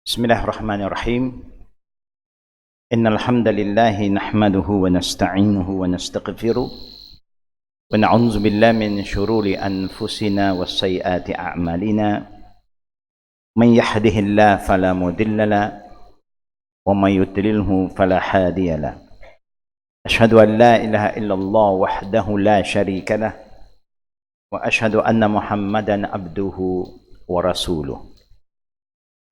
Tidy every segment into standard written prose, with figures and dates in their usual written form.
بسم الله الرحمن الرحيم إن الحمد لله نحمده ونستعينه ونستغفره ونعوذ بالله من شرور أنفسنا وسيئات أعمالنا من يهده الله فلا مضل له ومن يضلله فلا هادي له أشهد أن لا إله إلا الله وحده لا شريك له وأشهد أن محمدا عبده ورسوله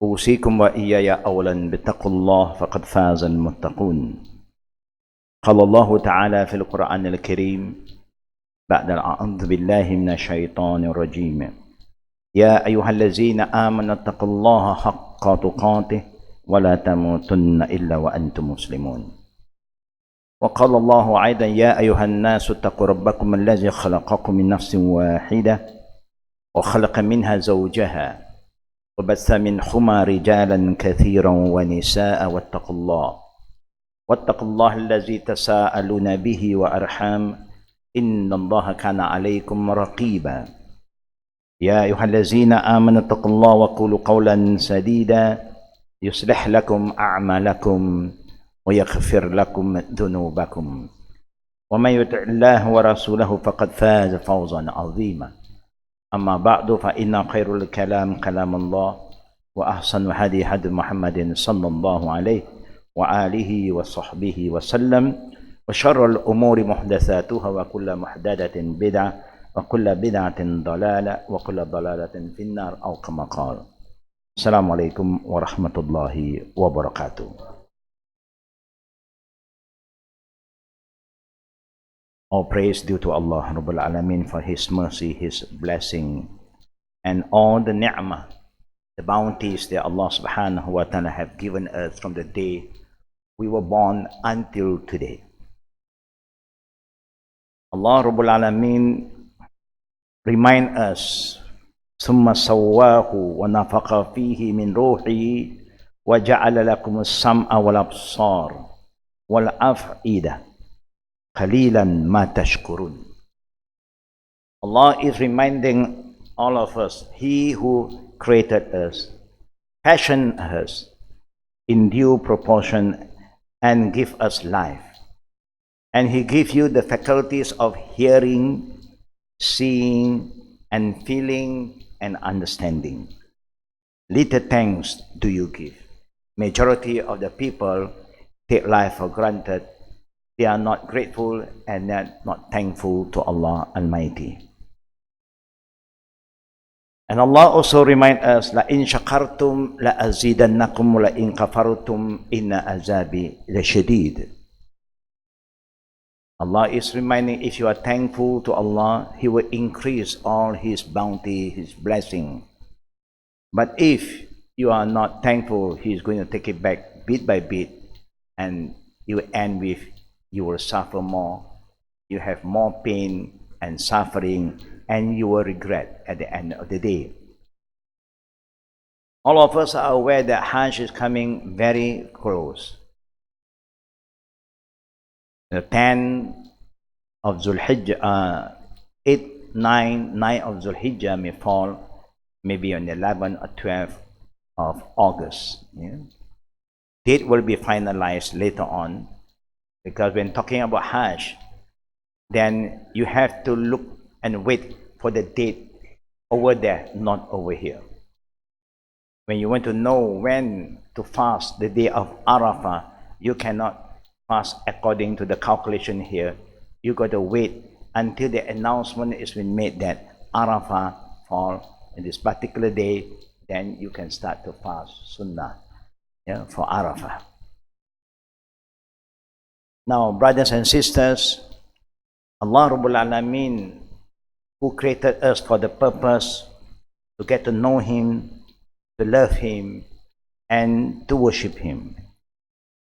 أوصيكم وإياي أولا بتقوى الله فقد فاز المتقون قال الله تعالى في القرآن الكريم بعد أعوذ بالله من الشيطان الرجيم يا أيها الذين آمنوا اتقوا الله حق تقاته ولا تموتن إلا وأنتم مسلمون وقال الله أيضا يا أيها الناس اتقوا ربكم الذي خلقكم من نفس واحدة وخلق منها زوجها وبث منهما رجالا كثيرا ونساء واتقوا الله الذي تساءلون به وأرحام إن الله كان عليكم رقيبا يا أيها الذين آمنوا اتقوا الله وقولوا قولا سديدا يصلح لكم أعمالكم ويغفر لكم ذنوبكم ومن يطع الله ورسوله فقد فاز فوزا عظيما أما بعد فإن خير الكلام كلام الله وأحسن هدي هدي محمد صلى الله عليه وآله وصحبه وسلم وشر الأمور محدثاتها وكل محدثة بدعة وكل بدعة ضلالة وكل ضلالة في النار أو كما قال السلام عليكم ورحمة الله وبركاته. All praise due to Allah Rabbul Alamin for His mercy, His blessing, and all the ni'mah, the bounties that Allah Subhanahu wa Ta'ala have given us from the day we were born until today. Allah Rabbul Alamin remind us ثم سواه ونفخ فيه من روحه وجعل لكم السمع والأبصار والأفئدة قليلا ما تشكرون. Allah is reminding all of us, He who created us, fashioned us in due proportion and give us life. And He gives you the faculties of hearing, seeing, and feeling and understanding. Little thanks do you give. Majority of the people take life for granted. They are not grateful and they are not thankful to Allah Almighty. And Allah also reminds us, لَإِن شَكَرْتُمْ لَأَزِيدَنَّكُمْ وَلَإِن كَفَرْتُمْ إِنَّ عَذَابِي لَشَدِيدٌ. Allah is reminding, if you are thankful to Allah, He will increase all His bounty, His blessing. But if you are not thankful, He is going to take it back bit by bit, and you will end with, you will suffer more, you have more pain and suffering, and you will regret at the end of the day. All of us are aware that Hajj is coming very close. The 10th of Zulhijjah, 8, 9 of Zulhijjah may fall maybe on the 11th or 12th of August. Yeah? Date will be finalized later on, because when talking about Hajj, then you have to look and wait for the date over there, not over here. When you want to know when to fast the day of Arafah, you cannot fast according to the calculation here. You got to wait until the announcement is been made that Arafah fall in this particular day, then you can start to fast Sunnah, yeah, for Arafah. Now, brothers and sisters, Allah Rabbul Alamin, who created us for the purpose to get to know Him, to love Him, and to worship Him.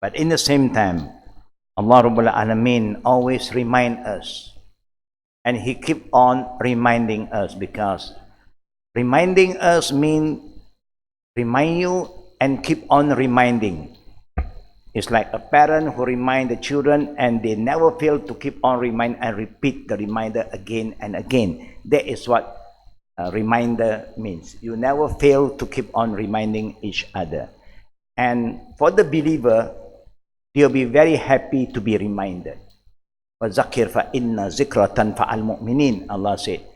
But in the same time, Allah Rabbul Alamin always remind us, and He keep on reminding us, because reminding us means remind you and keep on reminding. It's like a parent who remind the children and they never fail to keep on remind and repeat the reminder again and again. That is what reminder means. You never fail to keep on reminding each other. And for the believer, they'll be very happy to be reminded. وَذَكِّرْ فَإِنَّ ذِكْرَ تَنْفَعَ الْمُؤْمِنِينَ. Allah said,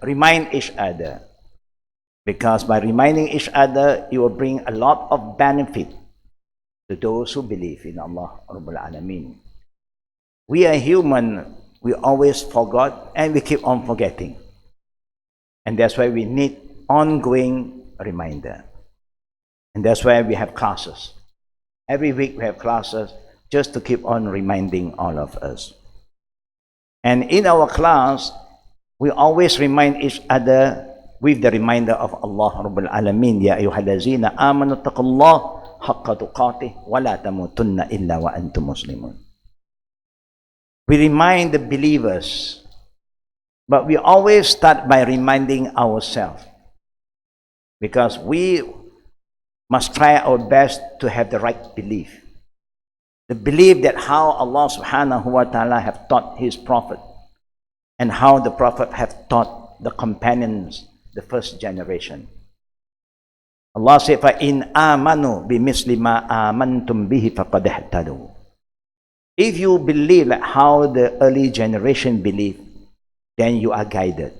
remind each other. Because by reminding each other, it will bring a lot of benefit to those who believe in Allah Rabbul Alameen. We are human, we always forgot and we keep on forgetting. And that's why we need ongoing reminder. And that's why we have classes. Every week we have classes just to keep on reminding all of us. And in our class, we always remind each other with the reminder of Allah Rabbul Alameen. Ya ayyuhallazina amanu taqullaha haqqa tuqatih wa la tamutunna illa wa antum muslimun. We remind the believers, but we always start by reminding ourselves, because we must try our best to have the right belief. The belief that how Allah subhanahu wa ta'ala have taught his prophet, and how the prophet have taught the companions, the first generation. Allah said, فَإِنْ آمَنُوا بِمِثْلِ مَا آمَنْتُمْ بِهِ فَقَدْ اهْتَدُوا. If you believe like how the early generation believed, then you are guided,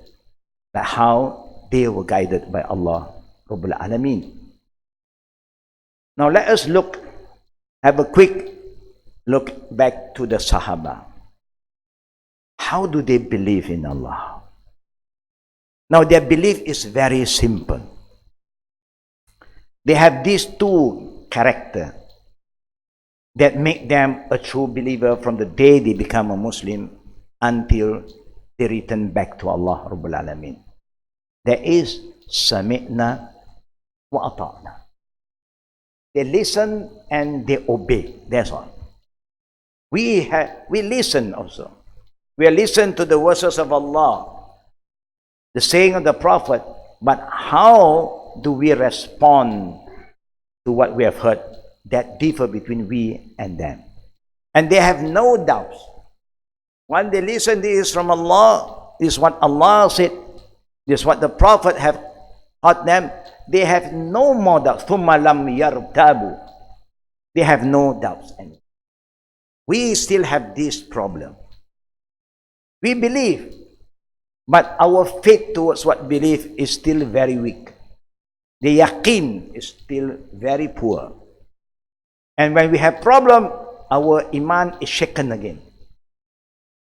like how they were guided by Allah Rabbul Alameen. Now let us have a quick look back to the Sahaba. How do they believe in Allah? Now their belief is very simple. They have these two characters that make them a true believer from the day they become a Muslim until they return back to Allah Rabbul Alameen. There is Sami'na wa Ata'na. They listen and they obey. That's all. We listen also. We listen to the verses of Allah, the saying of the Prophet, but how do we respond to what we have heard? That differ between we and them. And they have no doubts. When they listen, this is from Allah, this is what Allah said, this is what the Prophet have taught them. They have no more doubts. ثُمَّ لَمْ يَرْتَابُوا. They have no doubts anymore. We still have this problem. We believe, but our faith towards what we believe is still very weak. The yaqeen is still very poor. And when we have problem, our iman is shaken again.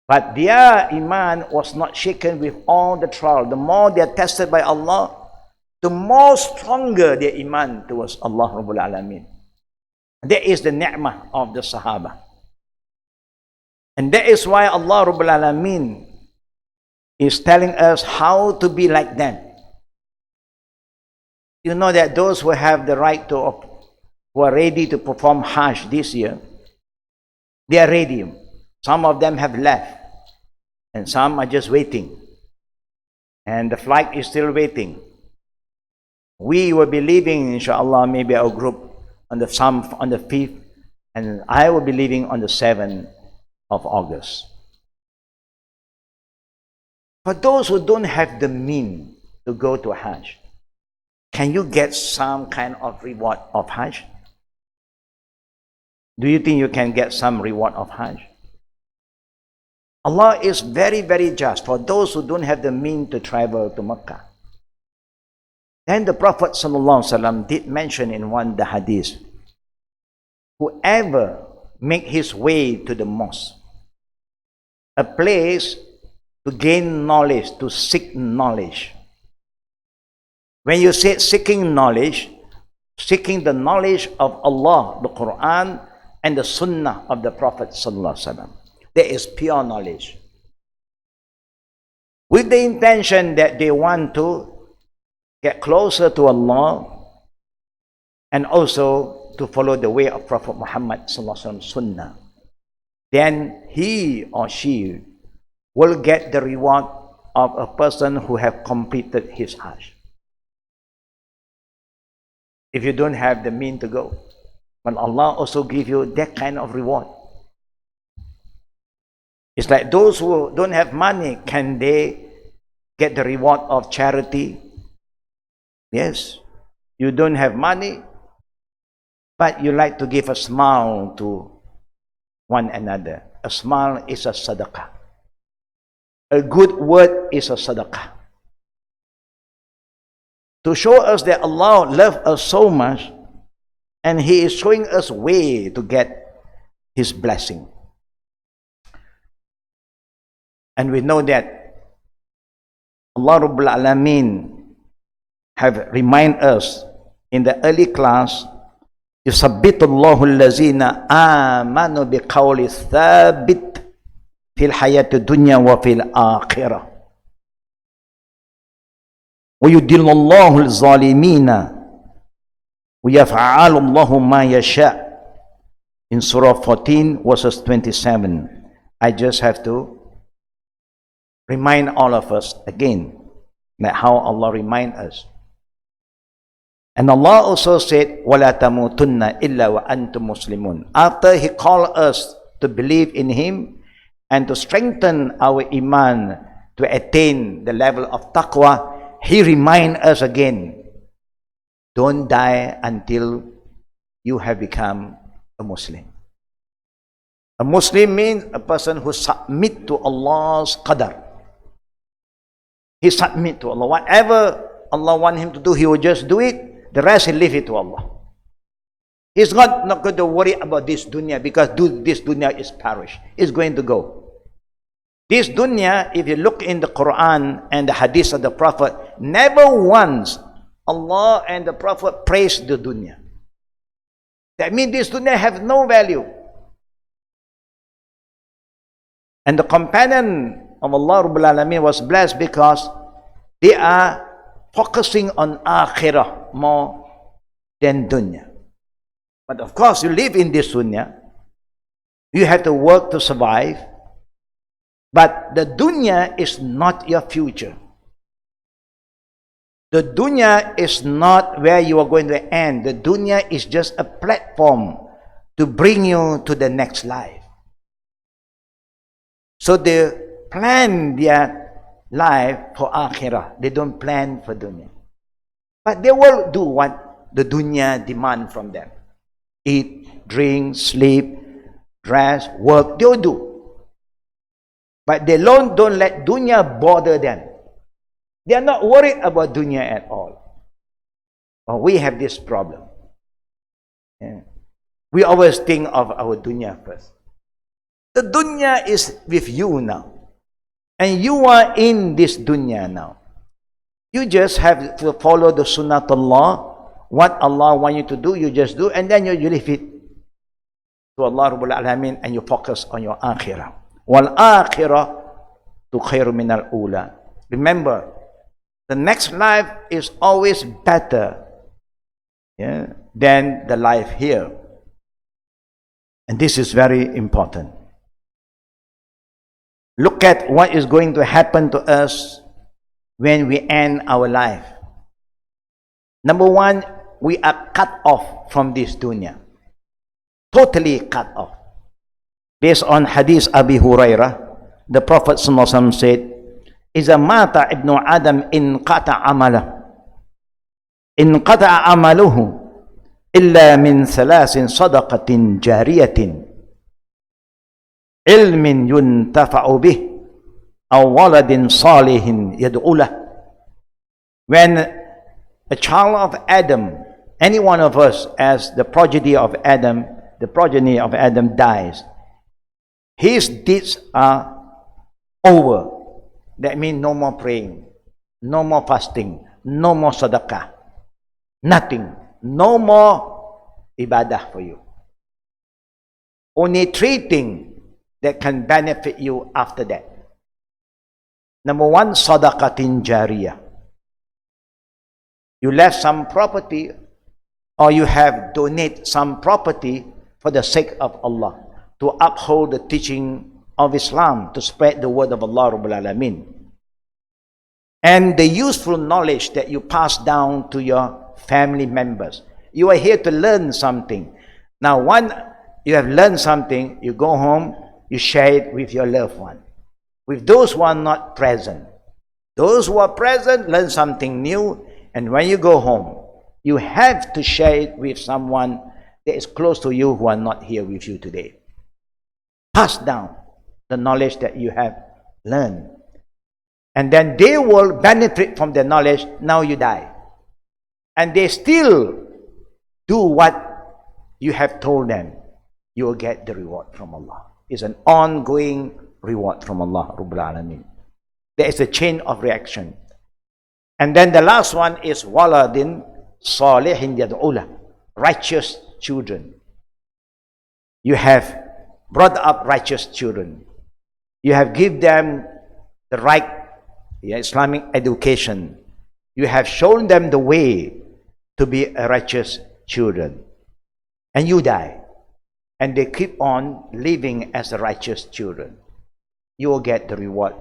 But their iman was not shaken with all the trial. The more they are tested by Allah, the more stronger their iman towards Allah Rabbul Alameen. That is the ni'mah of the Sahaba. And that is why Allah Rabbul Alameen is telling us how to be like them. You know that those who have the right to, who are ready to perform Hajj this year, they are ready. Some of them have left, and some are just waiting. And the flight is still waiting. We will be leaving, inshallah, maybe our group on the 5th, and I will be leaving on the 7th of August. For those who don't have the means to go to Hajj, can you get some kind of reward of Hajj? Do you think you can get some reward of Hajj? Allah is very, very just for those who don't have the means to travel to Mecca. Then the Prophet ﷺ did mention in one of the hadith, whoever make his way to the mosque, a place to gain knowledge, to seek knowledge. When you say seeking knowledge, seeking the knowledge of Allah, the Quran, and the Sunnah of the Prophet ﷺ. There is pure knowledge. With the intention that they want to get closer to Allah and also to follow the way of Prophet Muhammad ﷺ Sunnah, then he or she will get the reward of a person who have completed his Hajj. If you don't have the means to go, but Allah also give you that kind of reward. It's like those who don't have money, can they get the reward of charity? Yes. You don't have money, but you like to give a smile to one another. A smile is a sadaqah. A good word is a sadaqah. To show us that Allah loves us so much, and He is showing us way to get His blessing. And we know that Allah Rabbul Alameen have reminded us in the early class, يُثَبِّتُ اللَّهُ الَّذِينَ آمَنُوا بِقَوْلِ الثَّابِتِ فِي الْحَيَاةِ الدُّنْيَا وَفِي الْآخِرَةِ وَيُضِلُّ اللَّهُ الظَّالِمِينَ وَيَفْعَلُ اللَّهُ مَا يَشَاءُ. In Surah 14 verses 27. I just have to remind all of us again that how Allah remind us. And Allah also said, وَلَا تَمُوتُنَّ إِلَّا وَأَنْتُمْ مُسْلِمُونَ. After He called us to believe in Him and to strengthen our iman to attain the level of taqwa, He remind us again, don't die until you have become a Muslim. A Muslim means a person who submit to Allah's qadar. He submit to Allah. Whatever Allah want him to do, he will just do it. The rest, he leave it to Allah. He's not going to worry about this dunya, because this dunya is perish. It's going to go. This dunya, if you look in the Quran and the hadith of the Prophet, never once Allah and the Prophet praised the dunya. That means this dunya have no value. And the companion of Allah Rabbul Alameen was blessed because they are focusing on akhirah more than dunya. But of course, you live in this dunya. You have to work to survive. But the dunya is not your future. The dunya is not where you are going to end. The dunya is just a platform to bring you to the next life. So they plan their life for akhirah. They don't plan for dunya. But they will do what the dunya demand from them. Eat, drink, sleep, dress, work, they'll do. But they don't let dunya bother them. They are not worried about dunya at all. But we have this problem. Yeah. We always think of our dunya first. The dunya is with you now. And you are in this dunya now. You just have to follow the sunnatullah. What Allah wants you to do, you just do. And then you leave it to Allah Rabbul Alameen and you focus on your akhirah. Wal akhirah tu khairu min al ula. Remember, the next life is always better, yeah, than the life here. And this is very important. Look at what is going to happen to us when we end our life. Number one, we are cut off from this dunya. Totally cut off. Based on hadith Abi Hurairah, the Prophet ﷺ said, إِذَا مَاتَ ابْنُ آدَمْ إِنْقَطَعَ عَمَلَهُ إِنْقَطَعَ عَمَلُهُ إِلَّا مِنْ ثَلَاثٍ صَدَقَةٍ جَارِيَةٍ عِلْمٍ يُنْتَفَعُ بِهِ أَوْ وَلَدٍ صَالِحٍ يَدْعُو لَهُ. When a child of Adam, any one of us as the progeny of Adam dies, his deeds are over. That means no more praying, no more fasting, no more sadaqah, nothing, no more ibadah for you. Only three things that can benefit you after that. Number one, sadaqatin jariyah. You left some property, or you have donated some property for the sake of Allah, to uphold the teaching of Islam, to spread the word of Allah Rabbul Alameen. And the useful knowledge that you pass down to your family members. You are here to learn something. Now, once you have learned something, you go home, you share it with your loved one. With those who are not present. Those who are present, learn something new. And when you go home, You have to share it with someone that is close to you who are not here with you today. Pass down the knowledge that you have learned. And then they will benefit from the knowledge. Now you die. And they still do what you have told them. You will get the reward from Allah. It's an ongoing reward from Allah Rabbul Alameen. There is a chain of reaction. And then the last one is waladin salihin yad'ula, righteous children. You have brought up righteous children. You have given them the right Islamic education. You have shown them the way to be a righteous children. And you die. And they keep on living as righteous children. You will get the reward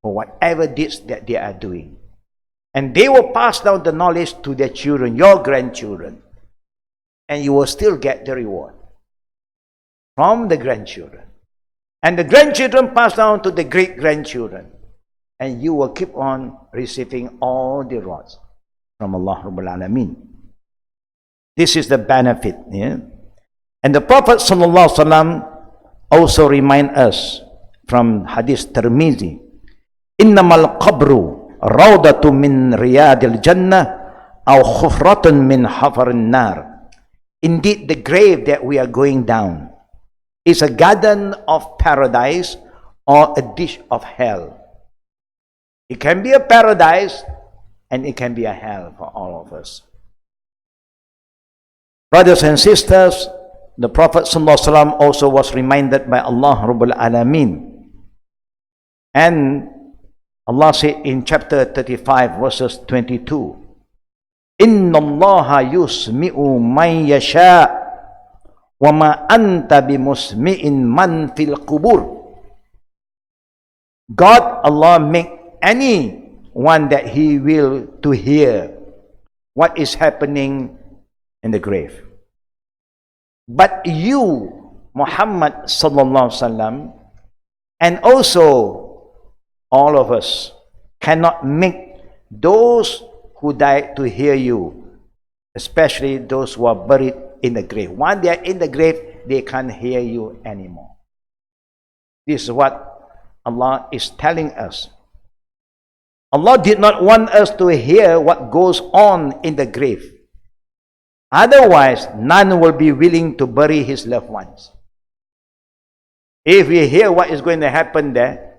for whatever deeds that they are doing. And they will pass down the knowledge to their children, your grandchildren. And you will still get the reward from the grandchildren. And the grandchildren pass down to the great-grandchildren. And you will keep on receiving all the rewards from Allah Rabbul Alameen. This is the benefit. Yeah? And the Prophet ﷺ also remind us from Hadith Tirmizi, Innamal qabru rawdatu min riyadil jannah aw khufratun min hafarin nar. Indeed, the grave that we are going down is a garden of paradise or a dish of hell. It can be a paradise and it can be a hell for all of us. Brothers and sisters, the Prophet ﷺ also was reminded by Allah Rabbul Alameen. And Allah said in chapter 35 verses 22, Inna Allaha yusmi'u man yasha' wa ma anta bimusmi'in man fil qubur. God, Allah, make anyone that He will to hear what is happening in the grave. But you, Muhammad sallallahu alaihi wasallam, and also all of us cannot make those who died to hear you, especially those who are buried in the grave. Once they are in the grave, they can't hear you anymore. This is what Allah is telling us. Allah did not want us to hear what goes on in the grave. Otherwise, none will be willing to bury his loved ones. If we hear what is going to happen there,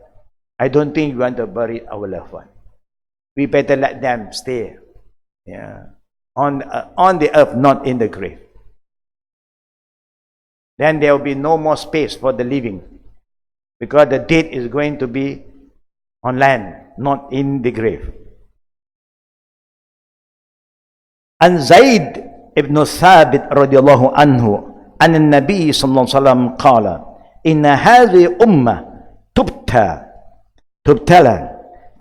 I don't think we want to bury our loved one. We better let them stay on the earth, not in the grave. Then there will be no more space for the living, because the dead is going to be on land, not in the grave. And Zayd ibn Thabit radiyallahu anhu an al-Nabi sallallahu alaihi wasallam qala inna hadhihi ummah tubtala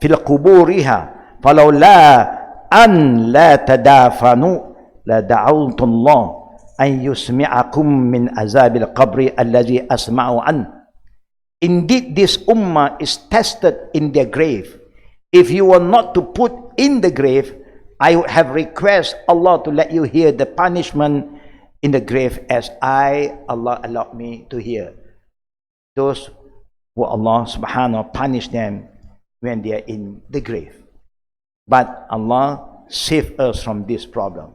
fil quburiha falau la an la tadafanu la da'awtu Allah an yusmi'akum min azabil qabri alladhi asma'u an. Indeed, this ummah is tested in their grave. If you were not to put in the grave, I would have requested Allah to let you hear the punishment in the grave as Allah allowed me to hear. Those who Allah subhanahu punish them when they are in the grave. But Allah saved us from this problem.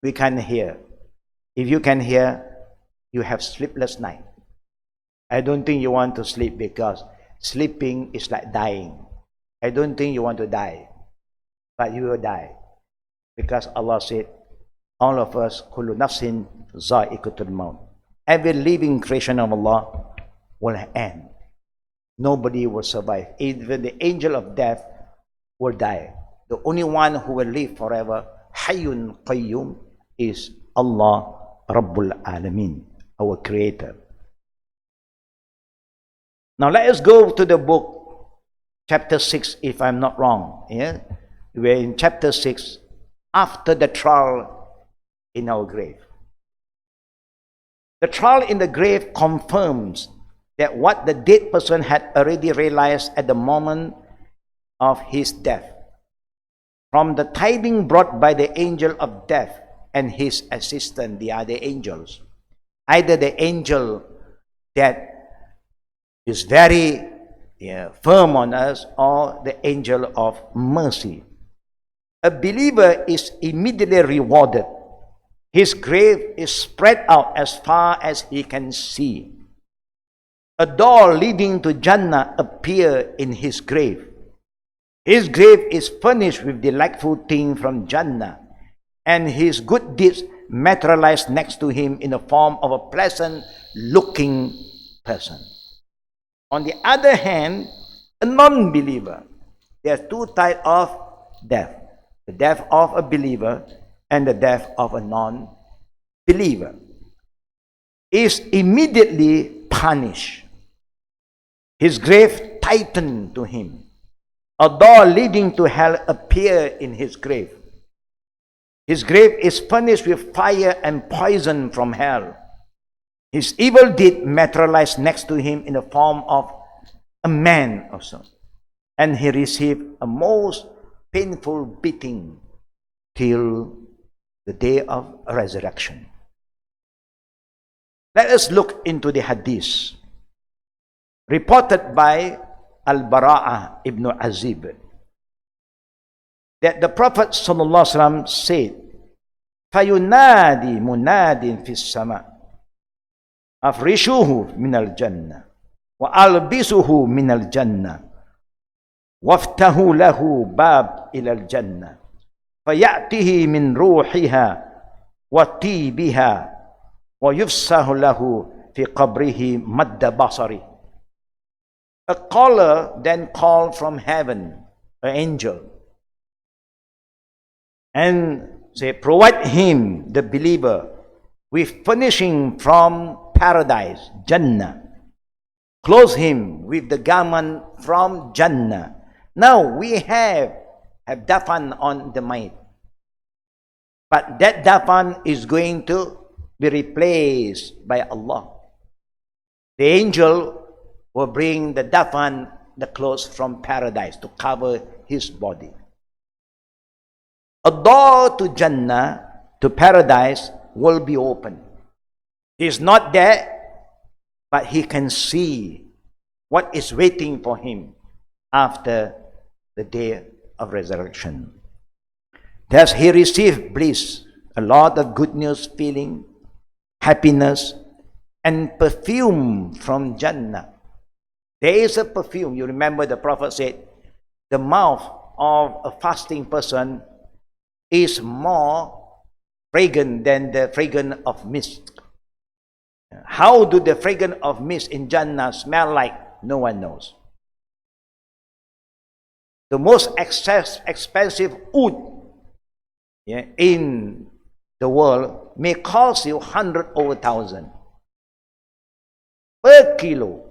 We can hear. If you can hear, you have sleepless night. I don't think you want to sleep, because sleeping is like dying. I don't think you want to die, but you will die, because Allah said, all of us, kullu nafsin za'iqatul maut. Every living creation of Allah will end. Nobody will survive. Even the angel of death will die. The only one who will live forever, Hayyun Qayyum, is Allah Rabbul Alameen, our Creator. Now let us go to the book, chapter 6, if I'm not wrong. We're in chapter 6, after the trial in our grave. The trial in the grave confirms that what the dead person had already realized at the moment of his death. from the tidings brought by the angel of death and his assistant, the other angels. Either the angel that is very firm on us, or the angel of mercy. A believer is immediately rewarded. His grave is spread out as far as he can see. A door leading to Jannah appears in his grave. His grave is furnished with delightful things from Jannah, and his good deeds materialize next to him in the form of a pleasant-looking person. On the other hand, a non-believer, there are two types of death: the death of a believer and the death of a non-believer, is immediately punished. His grave tightened to him. A door leading to hell appears in his grave. His grave is furnished with fire and poison from hell. His evil deed materialized next to him in the form of a man also, and he received a most painful beating till the day of resurrection. Let us look into the hadith reported by Al-Barzakh ibn Azib, that the Prophet ﷺ said, فَيُنَادِي مُنَادٍ فِي السَّمَاءِ أَفْرِشُوهُ مِنَ الْجَنَّةِ وَأَلْبِسُهُ مِنَ الْجَنَّةِ وَافْتَحُوا لَهُ بَابٍ إِلَى الْجَنَّةِ فَيَأْتِهِ مِنْ رُوحِهَا وَطِيبِهَا وَيُفْسَحُ لَهُ فِي قَبْرِهِ مَدَّ بَصَرِهِ. A caller then called from heaven, an angel, and say, provide him, the believer, with furnishing from paradise, Jannah. Clothe him with the garment from Jannah. Now we have dafan on the mind, but that dafan is going to be replaced by Allah. The angel will bring the dafan, the clothes from paradise, to cover his body. A door to Jannah, to paradise, will be open. He is not there, but he can see what is waiting for him after the day of resurrection. Thus he received bliss, a lot of good news, feeling, happiness, and perfume from Jannah. There is a perfume. You remember the Prophet said, the mouth of a fasting person is more fragrant than the fragrance of mist. How do the fragrance of mist in Jannah smell like? No one knows. The most expensive wood in the world may cost you 100 over 1,000 per kilo.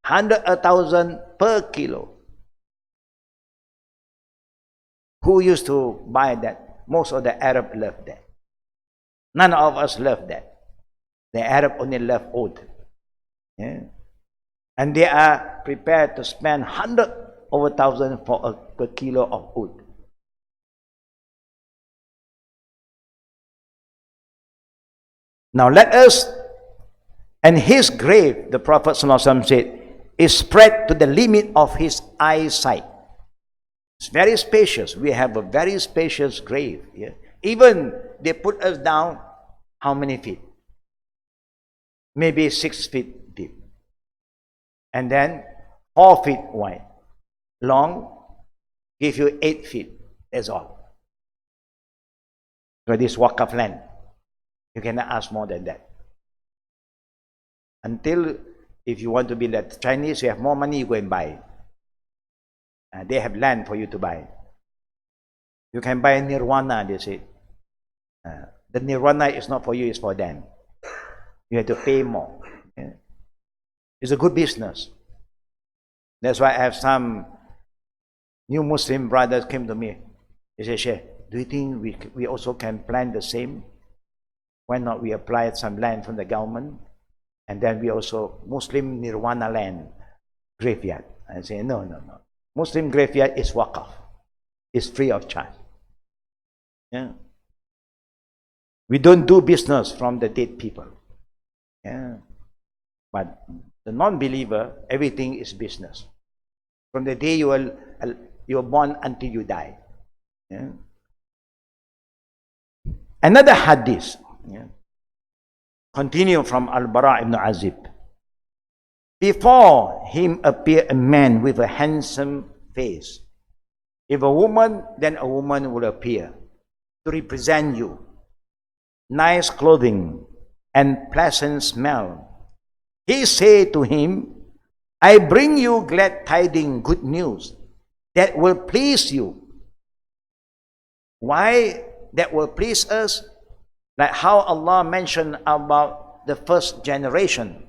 100,000 per kilo. Who used to buy that? Most of the Arab love that. None of us love that. The Arab only love wood. And they are prepared to spend 100 over 1,000 for per kilo of wood. Now let us, and his grave, the Prophet ﷺ said, is spread to the limit of his eyesight. It's very spacious. We have a very spacious grave. Even they put us down, how many feet? Maybe 6 feet deep. And then 4 feet wide. Long, give you 8 feet. That's all. So this walk of land, you cannot ask more than that. Until, if you want to be like Chinese, you have more money, you go and buy. They have land for you to buy. You can buy nirvana, they say. The nirvana is not for you, it's for them. You have to pay more. It's a good business. That's why I have some new Muslim brothers came to me. They say, Sheikh, do you think we also can plan the same? Why not we apply some land from the government? And then we also, Muslim Nirvana land, graveyard. I say, no. Muslim graveyard is waqaf. is free of charge. Yeah. We don't do business from the dead people. Yeah. But the non-believer, everything is business. From the day you are born until you die. Yeah. Another hadith. Yeah. Continue from Al-Bara ibn Azib. Before him appeared a man with a handsome face. If a woman, then a woman will appear to represent you. Nice clothing and pleasant smell. He said to him, I bring you glad tidings, good news, that will please you. Why that will please us? Like how Allah mentioned about the first generation.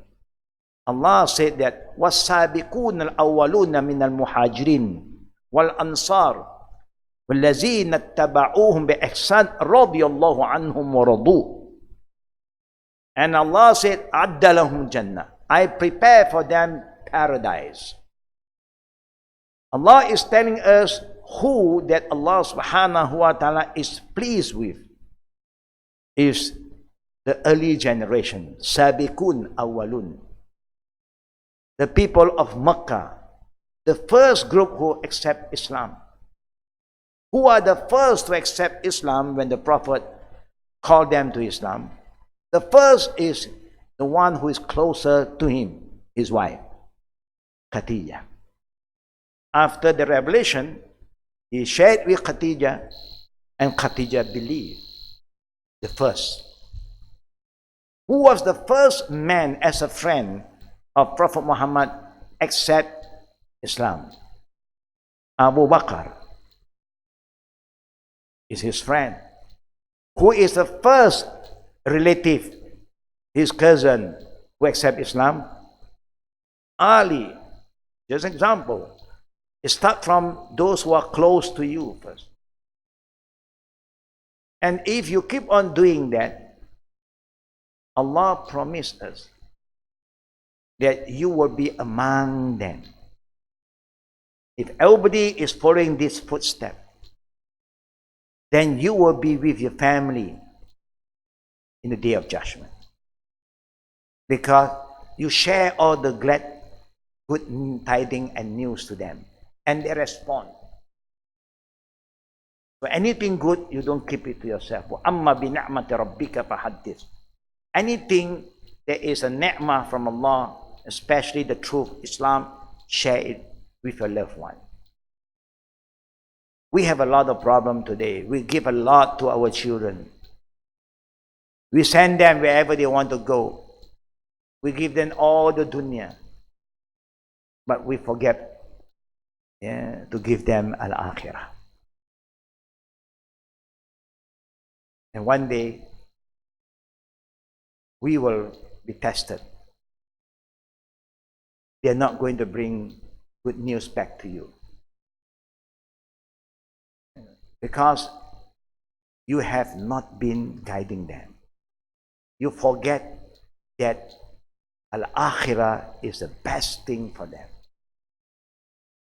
Allah said that وَالسَّابِقُونَ الْأَوَّلُونَ مِنَ الْمُحَاجِرِينَ وَالْأَنصَارِ وَالَّذِينَ اتَّبَعُوهُمْ بِإِحْسَانٍ رَضِيَ اللَّهُ عَنْهُمْ وَرَضُوا. And Allah said, أَعَدَّ لَهُمْ جَنَّةً, I prepare for them paradise. Allah is telling us who that Allah subhanahu wa ta'ala is pleased with is the early generation, Sabiqun Awwalun. The people of Makkah, the first group who accept Islam. Who are the first to accept Islam when the Prophet called them to Islam? The first is the one who is closer to him, his wife, Khadijah. After the revelation, he shared with Khadijah, and Khadijah believed. The first. Who was the first man as a friend of Prophet Muhammad accept Islam? Abu Bakr is his friend. Who is the first relative, his cousin, who accept Islam? Ali. Just an example. Start from those who are close to you first. And if you keep on doing that, Allah promised us that you will be among them. If everybody is following this footstep, then you will be with your family in the day of judgment. Because you share all the glad, good tidings and news to them. And they respond. So anything good, you don't keep it to yourself. وَأَمَّا بِنِعْمَةِ رَبِّكَ فَحَدِّثْ. Anything that is a ni'mah from Allah, especially the truth, Islam, share it with your loved one. We have a lot of problem today. We give a lot to our children. We send them wherever they want to go. We give them all the dunya. But we forget to give them al-akhirah. And one day, we will be tested. They are not going to bring good news back to you. Because you have not been guiding them. You forget that al-akhirah is the best thing for them.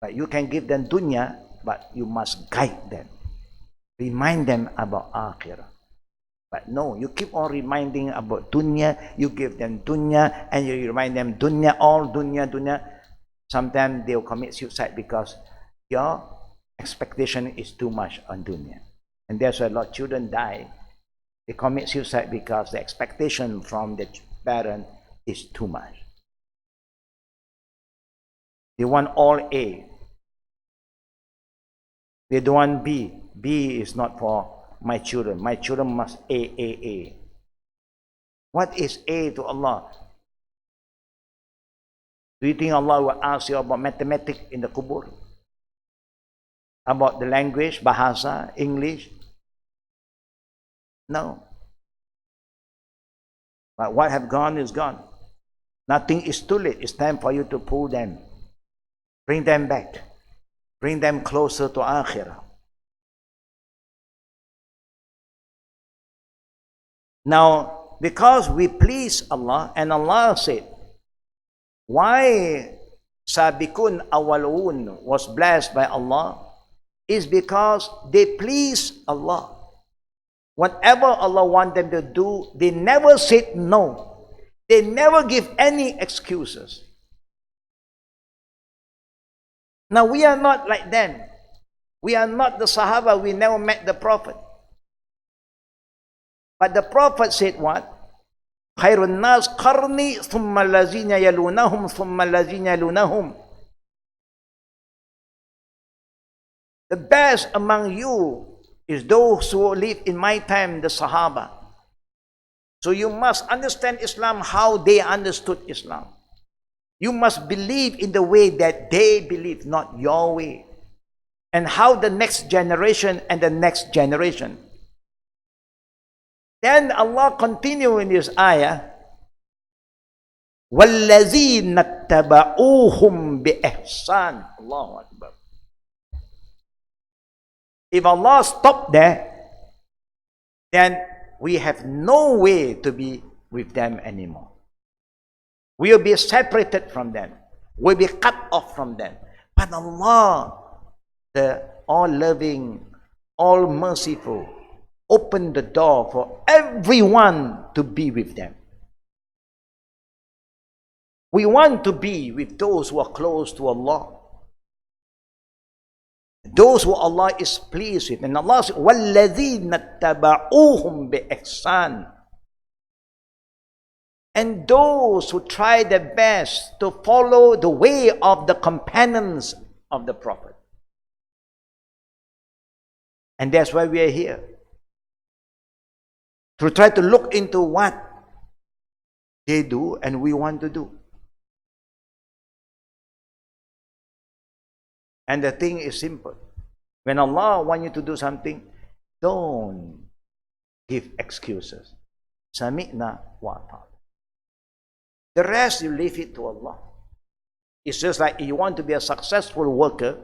But you can give them dunya, but you must guide them. Remind them about akhirah. But no, you keep on reminding about dunya, you give them dunya, and you remind them dunya, all dunya, dunya. Sometimes they'll commit suicide because your expectation is too much on dunya. And that's why a lot of children die. They commit suicide because the expectation from the parent is too much. They want all A. They don't want B. B is not for my children. My children must A. What is A to Allah? Do you think Allah will ask you about mathematics in the kubur? About the language, bahasa, English? No. But what have gone is gone. Nothing is too late. It's time for you to pull them. Bring them back. Bring them closer to akhirah. Now, because we please Allah, and Allah said, why Sabiqun Awwalun was blessed by Allah? is because they please Allah. Whatever Allah wants them to do, they never said no. They never give any excuses. Now we are not like them. We are not the Sahaba. We never met the Prophet. But the Prophet said what? Khairun nas qarni thumma allazina yalunahum thumma allazina yalunahum. The best among you is those who live in my time, the Sahaba. So you must understand Islam how they understood Islam. You must believe in the way that they believe, not your way. And how the next generation and the next generation. Then Allah continue in this ayah, وَالَّذِينَ اتَّبَعُوهُمْ بِإِحْسَانٍ. Allahu Akbar. If Allah stopped there, then we have no way to be with them anymore. We will be separated from them. We will be cut off from them. But Allah, the all-loving, all-merciful, opened the door for everyone to be with them. We want to be with those who are close to Allah. Those who Allah is pleased with. And Allah says, وَالَّذِينَ اتَّبَعُوهُمْ بِإِحْسَانٍ. And those who try their best to follow the way of the companions of the Prophet. And that's why we are here. To try to look into what they do and we want to do. And the thing is simple. When Allah wants you to do something, don't give excuses. Sami'na wa ata'na. The rest, you leave it to Allah. It's just like you want to be a successful worker,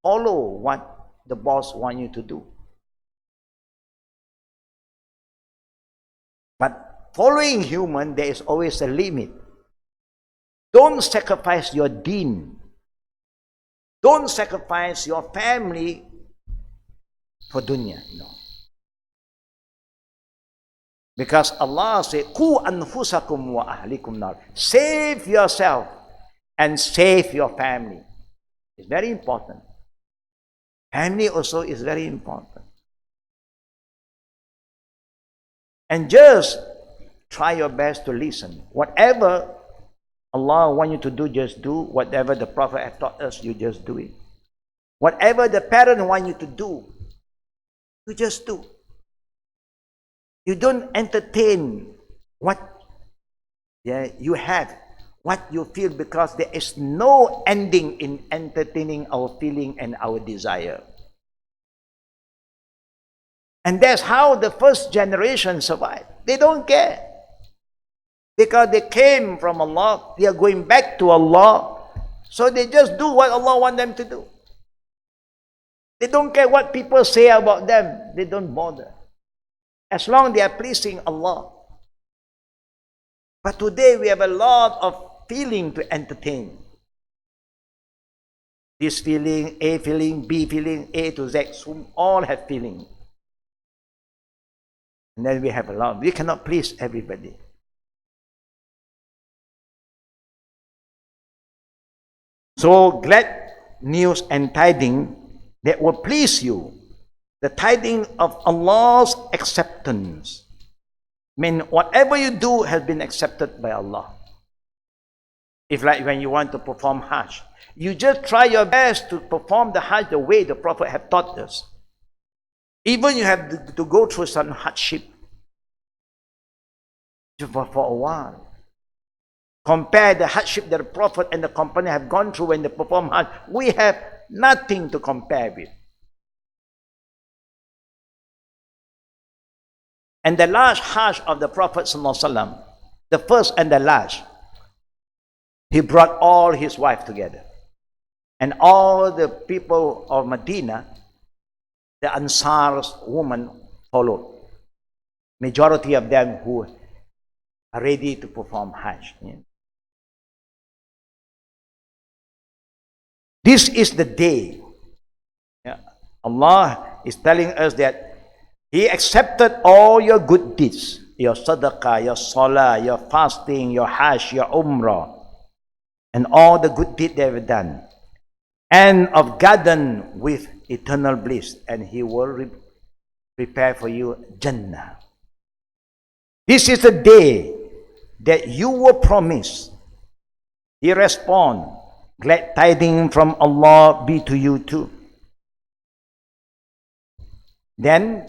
follow what the boss wants you to do. But following human, there is always a limit. Don't sacrifice your deen. Don't sacrifice your family for dunya. No. Because Allah said, "Qu anfusakum wa ahlikum nar." Save yourself and save your family. It's very important. Family also is very important. And just try your best to listen. Whatever Allah wants you to do, just do. Whatever the Prophet has taught us, you just do it. Whatever the parent wants you to do, you just do. You don't entertain what you have, what you feel, because there is no ending in entertaining our feeling and our desire. And that's how the first generation survived. They don't care. Because they came from Allah, they are going back to Allah. So they just do what Allah wants them to do. They don't care what people say about them. They don't bother. As long as they are pleasing Allah. But today we have a lot of feeling to entertain. This feeling, A feeling, B feeling, A to Z, all have feeling. And then we have a lot. We cannot please everybody. So glad news and tidings that will please you. The tidings of Allah's acceptance. I mean, whatever you do has been accepted by Allah. If like when you want to perform Hajj, you just try your best to perform the Hajj the way the Prophet have taught us. Even you have to go through some hardship for a while. Compare the hardship that the Prophet and the company have gone through when they perform Hajj. We have nothing to compare with. And the last Hajj of the Prophet ﷺ, the first and the last, he brought all his wives together. And all the people of Medina, the Ansar's women followed. Majority of them who are ready to perform Hajj. This is the day Allah is telling us that He accepted all your good deeds, your sadaqah, your salah, your fasting, your hajj, your umrah, and all the good deeds they have done, and of garden with eternal bliss, and He will prepare for you Jannah. This is the day that you were promised. He respond, glad tidings from Allah be to you too. Then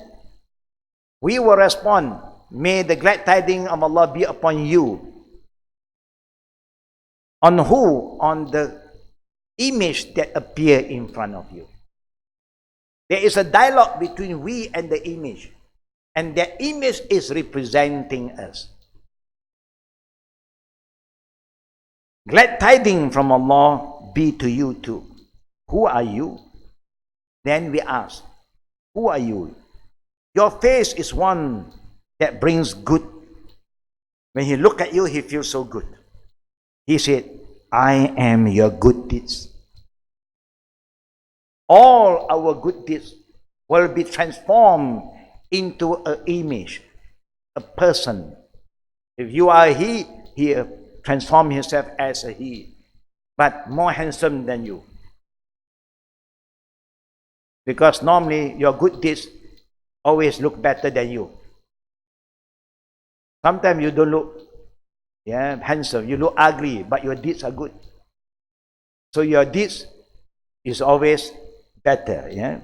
we will respond, may the glad tidings of Allah be upon you. On who? On the image that appear in front of you. There is a dialogue between we and the image, and that image is representing us. Glad tidings from Allah be to you too. Who are you? Then we ask, who are you? Your face is one that brings good. When He look at you, He feels so good. He said, I am your good deeds. All our good deeds will be transformed into an image, a person. If you are He, He transform Himself as a He, but more handsome than you. Because normally your good deeds always look better than you. Sometimes you don't look handsome, you look ugly, but your deeds are good. So your deeds is always better.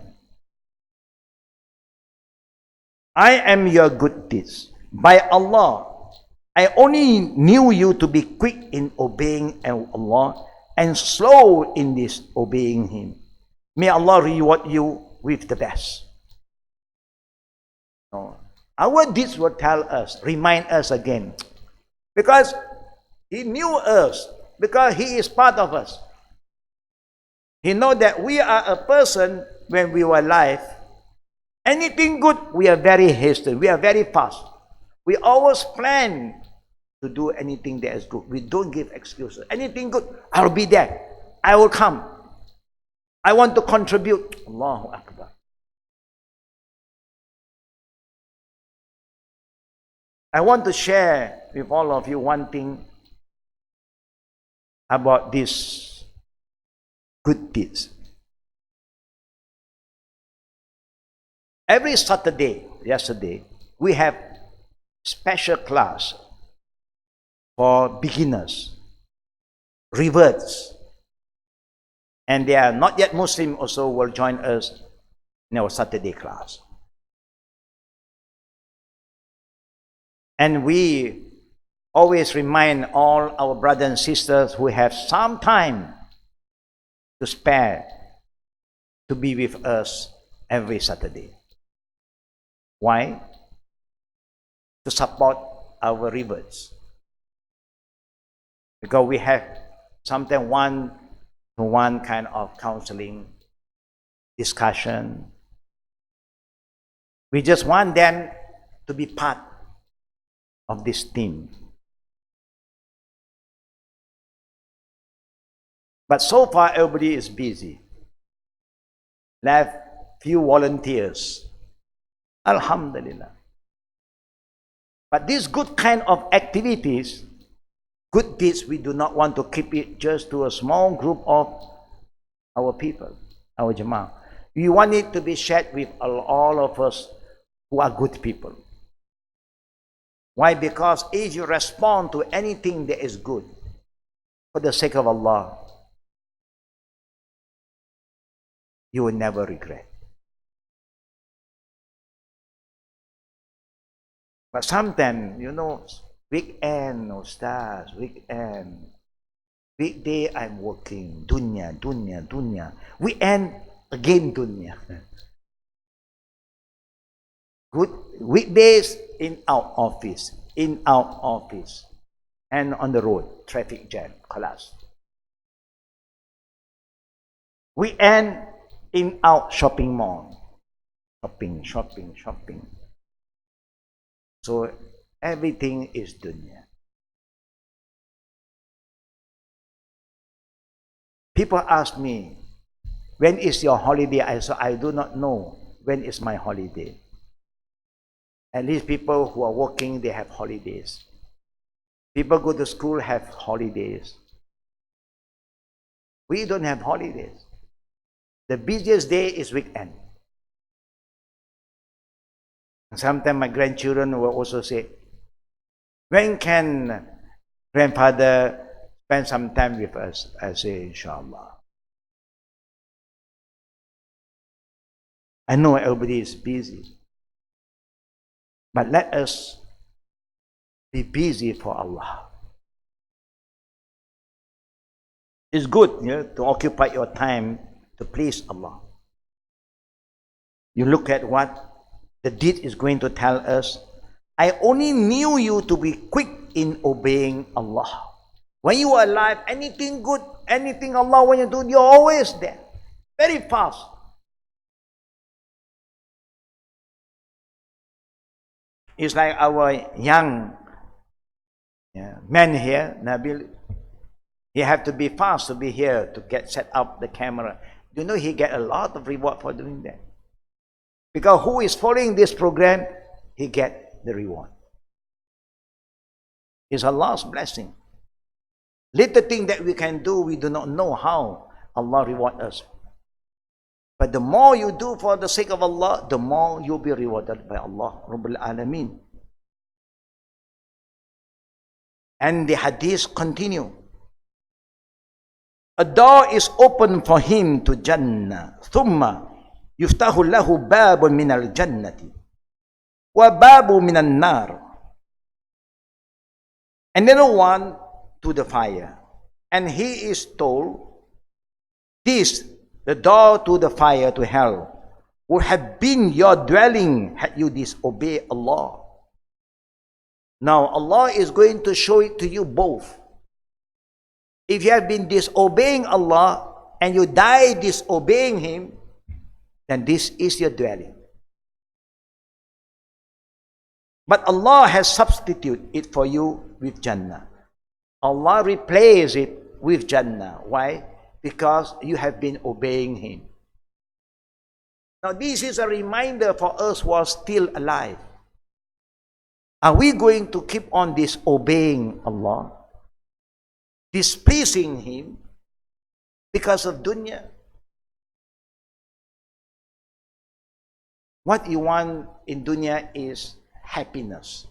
I am your good deeds. By Allah, I only knew you to be quick in obeying Allah and slow in disobeying Him. May Allah reward you with the best. Our deeds will tell us, remind us again. Because He knew us, because He is part of us. He knows that we are a person when we were alive. Anything good, we are very hasty, we are very fast. We always plan to do anything that is good. We don't give excuses. Anything good, I'll be there. I will come. I want to contribute. Allahu Akbar. I want to share with all of you one thing about these good deeds. Every yesterday, we have special class for beginners, reverts, and they are not yet Muslim also will join us in our Saturday class. And we always remind all our brothers and sisters who have some time to spare to be with us every Saturday. Why? To support our reverts. Because we have sometimes one-to-one kind of counseling, discussion. We just want them to be part of this team. But so far, everybody is busy. Left few volunteers. Alhamdulillah. But these good kind of activities, good deeds, we do not want to keep it just to a small group of our people, our Jama'ah. We want it to be shared with all of us who are good people. Why? Because if you respond to anything that is good for the sake of Allah, you will never regret. But sometimes, weekend, no stars, weekend. Weekday, I'm working. Dunya. Weekend, again, dunya. Good weekdays, in out office, and on the road, traffic jam, collapse. Weekend, in out shopping mall, shopping. So everything is dunya. People ask me, when is your holiday? I said, I do not know when is my holiday. At least people who are working, they have holidays. People go to school, have holidays. We don't have holidays. The busiest day is weekend. Sometimes my grandchildren will also say, when can grandfather spend some time with us? I say, inshallah. I know everybody is busy. But let us be busy for Allah. It's good, to occupy your time to please Allah. You look at what the deed is going to tell us. I only knew you to be quick in obeying Allah. When you are alive, anything good, anything Allah want you to do, you're always there. Very fast. It's like our young man here, Nabil. He have to be fast to be here to get set up the camera. You know he get a lot of reward for doing that. Because who is following this program, he get the reward. It's Allah's blessing. Little thing that we can do, we do not know how Allah reward us. But the more you do for the sake of Allah, the more you'll be rewarded by Allah Rabbul Alameen. And the hadith continue. A door is open for him to Jannah. ثم يفتح له باب من الجنة وباب من النار. Another one to the fire. And he is told, this, the door to the fire, to hell, would have been your dwelling had you disobeyed Allah. Now Allah is going to show it to you both. If you have been disobeying Allah and you die disobeying Him, then this is your dwelling. But Allah has substituted it for you with Jannah. Allah replaced it with Jannah. Why? Because you have been obeying Him. Now this is a reminder for us who are still alive. Are we going to keep on disobeying Allah? Displeasing Him because of dunya? What you want in dunya is happiness.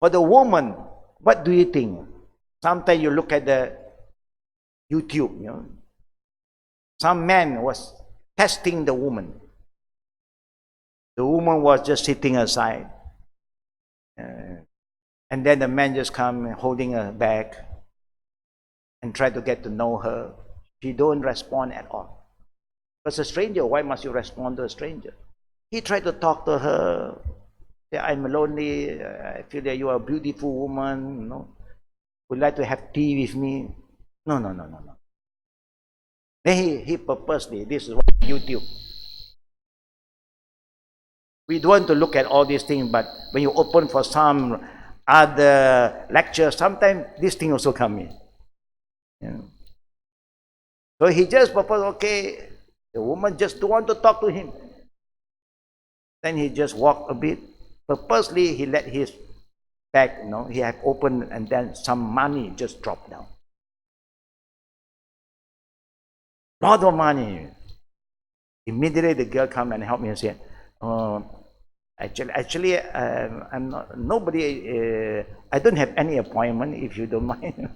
For the woman, what do you think? Sometimes you look at the YouTube, some man was testing the woman. The woman was just sitting aside. And then the man just come holding her bag and try to get to know her. She don't respond at all. Because a stranger, why must you respond to a stranger? He tried to talk to her. Say, I'm lonely. I feel that you are a beautiful woman. Would like to have tea with me. No. Then he purposely, this is what YouTube. We don't want to look at all these things, but when you open for some other lecture, sometimes this thing also come in. So he just proposed, okay, the woman just don't want to talk to him. Then he just walked a bit. Purposely, he let his bag, he had opened, and then some money just dropped down. Lot of money. Immediately the girl come and help me and said, actually, I'm not, nobody, I don't have any appointment, if you don't mind.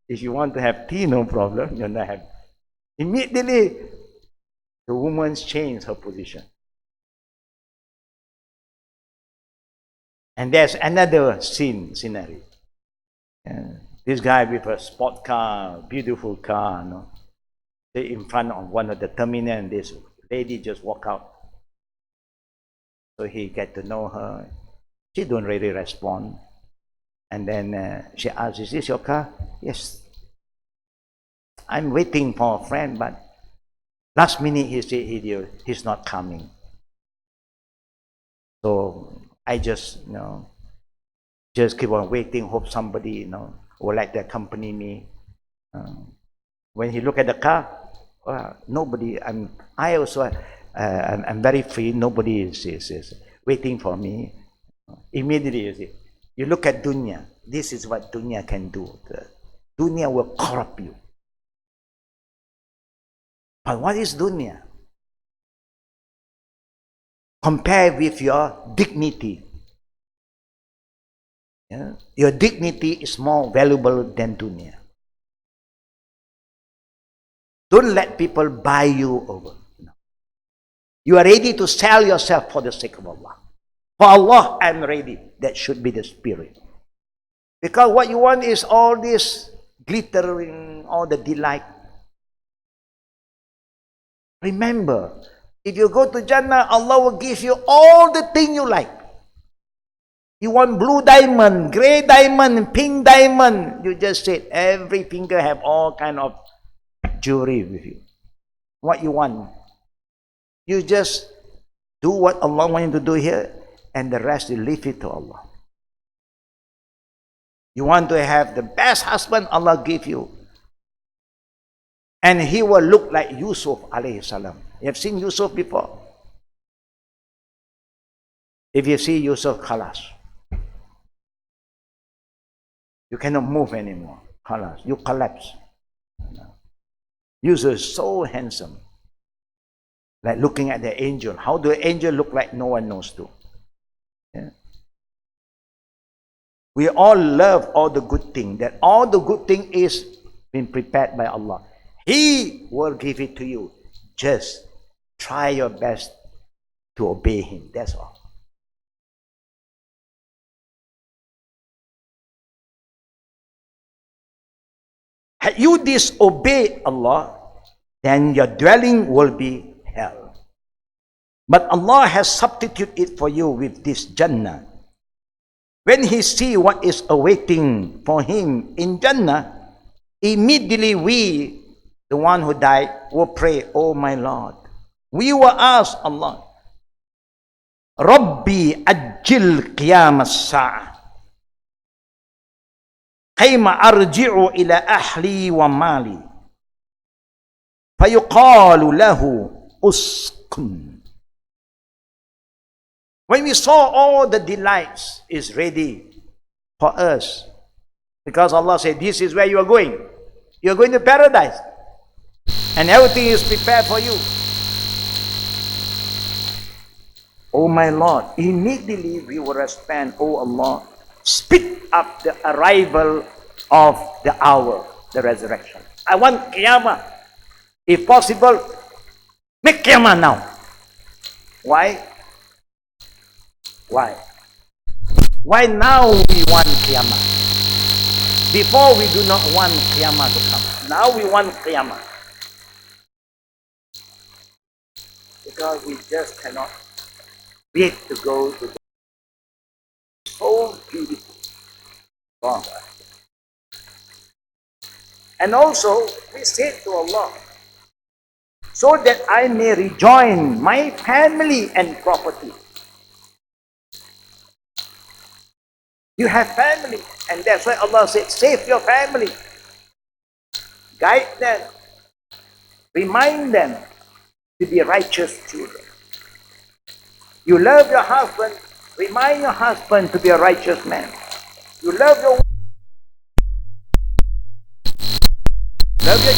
If you want to have tea, no problem, you're not have. Immediately, the woman changed her position. And there's another scenery. This guy with a sport car, beautiful car, they in front of one of the terminal, and this lady just walk out. So he get to know her. She don't really respond. And then she asks, is this your car? Yes. I'm waiting for a friend, but last minute he said he's not coming. So I just, just keep on waiting, hope somebody, would like to accompany me. When he look at the car, nobody. I'm very free. Nobody is waiting for me. Immediately, you look at Dunya. This is what Dunya can do. The Dunya will corrupt you. But what is Dunya? Compare with your dignity. Yeah? Your dignity is more valuable than Dunya. Don't let people buy you over. No. You are ready to sell yourself for the sake of Allah. For Allah, I'm ready. That should be the spirit. Because what you want is all this glittering, all the delight. Remember, if you go to Jannah, Allah will give you all the things you like. You want blue diamond, gray diamond, pink diamond. You just said every finger have all kind of jewelry with you. What you want. You just do what Allah wants you to do here, and the rest you leave it to Allah. You want to have the best husband, Allah give you. And he will look like Yusuf alayhi salam. You have seen Yusuf before? If you see Yusuf, khalas. You cannot move anymore. Khalas. You collapse. Yusuf is so handsome. Like looking at the angel. How do the angel look like? No one knows too. Yeah. We all love all the good thing. That all the good thing is been prepared by Allah. He will give it to you. Just try your best to obey Him. That's all. Had you disobeyed Allah, then your dwelling will be hell. But Allah has substituted it for you with this Jannah. When He see what is awaiting for Him in Jannah, immediately we, the one who died, will pray, oh my Lord. We will ask Allah, Rabbi ajil qiyam as-sa'ah. Kayma arji'u ila ahli wa mali. Fayuqalu lahu uskun. When we saw all the delights is ready for us, because Allah said, this is where you are going. You are going to paradise. And everything is prepared for you. Oh my Lord, immediately we will respond, oh Allah, speed up the arrival of the hour, the resurrection. I want Qiyamah. If possible, make Qiyamah now. Why? Why? Why now we want Qiyamah? Before we do not want Qiyamah to come. Now we want Qiyamah. Because we just cannot wait to go to the so beautiful. Wow. And also, we say to Allah, so that I may rejoin my family and property. You have family, and that's why Allah said, save your family. Guide them. Remind them to be righteous children. You love your husband, remind your husband to be a righteous man. You love your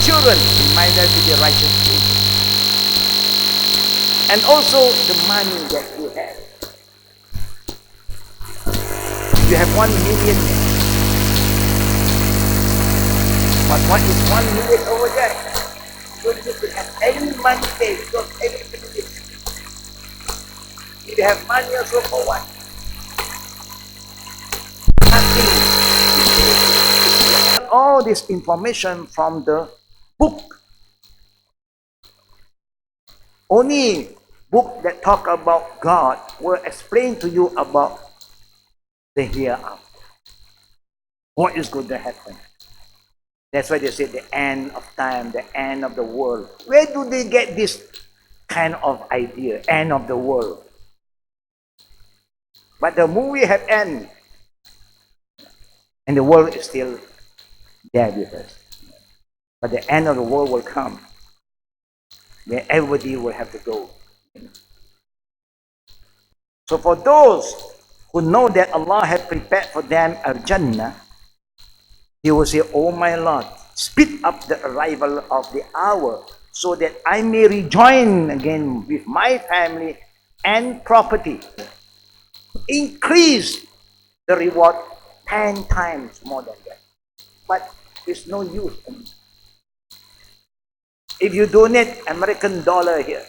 children, remind them to be righteous children. And also the money that you have. You have 1 million. But what is 1 million over there? You don't need to have any money there. You don't have anything to do. If you have money also for what? Nothing. All this information from the book. Only book that talk about God will explain to you about the hereafter. What is going to happen? That's why they say the end of time, the end of the world. Where do they get this kind of idea, end of the world? But the movie have end, and the world is still there with us. But the end of the world will come, where everybody will have to go. So for those who know that Allah has prepared for them a Jannah, he will say, "Oh my Lord, speed up the arrival of the hour so that I may rejoin again with my family and property. Increase the reward 10 times more than that." But it's no use. If you donate American dollar here,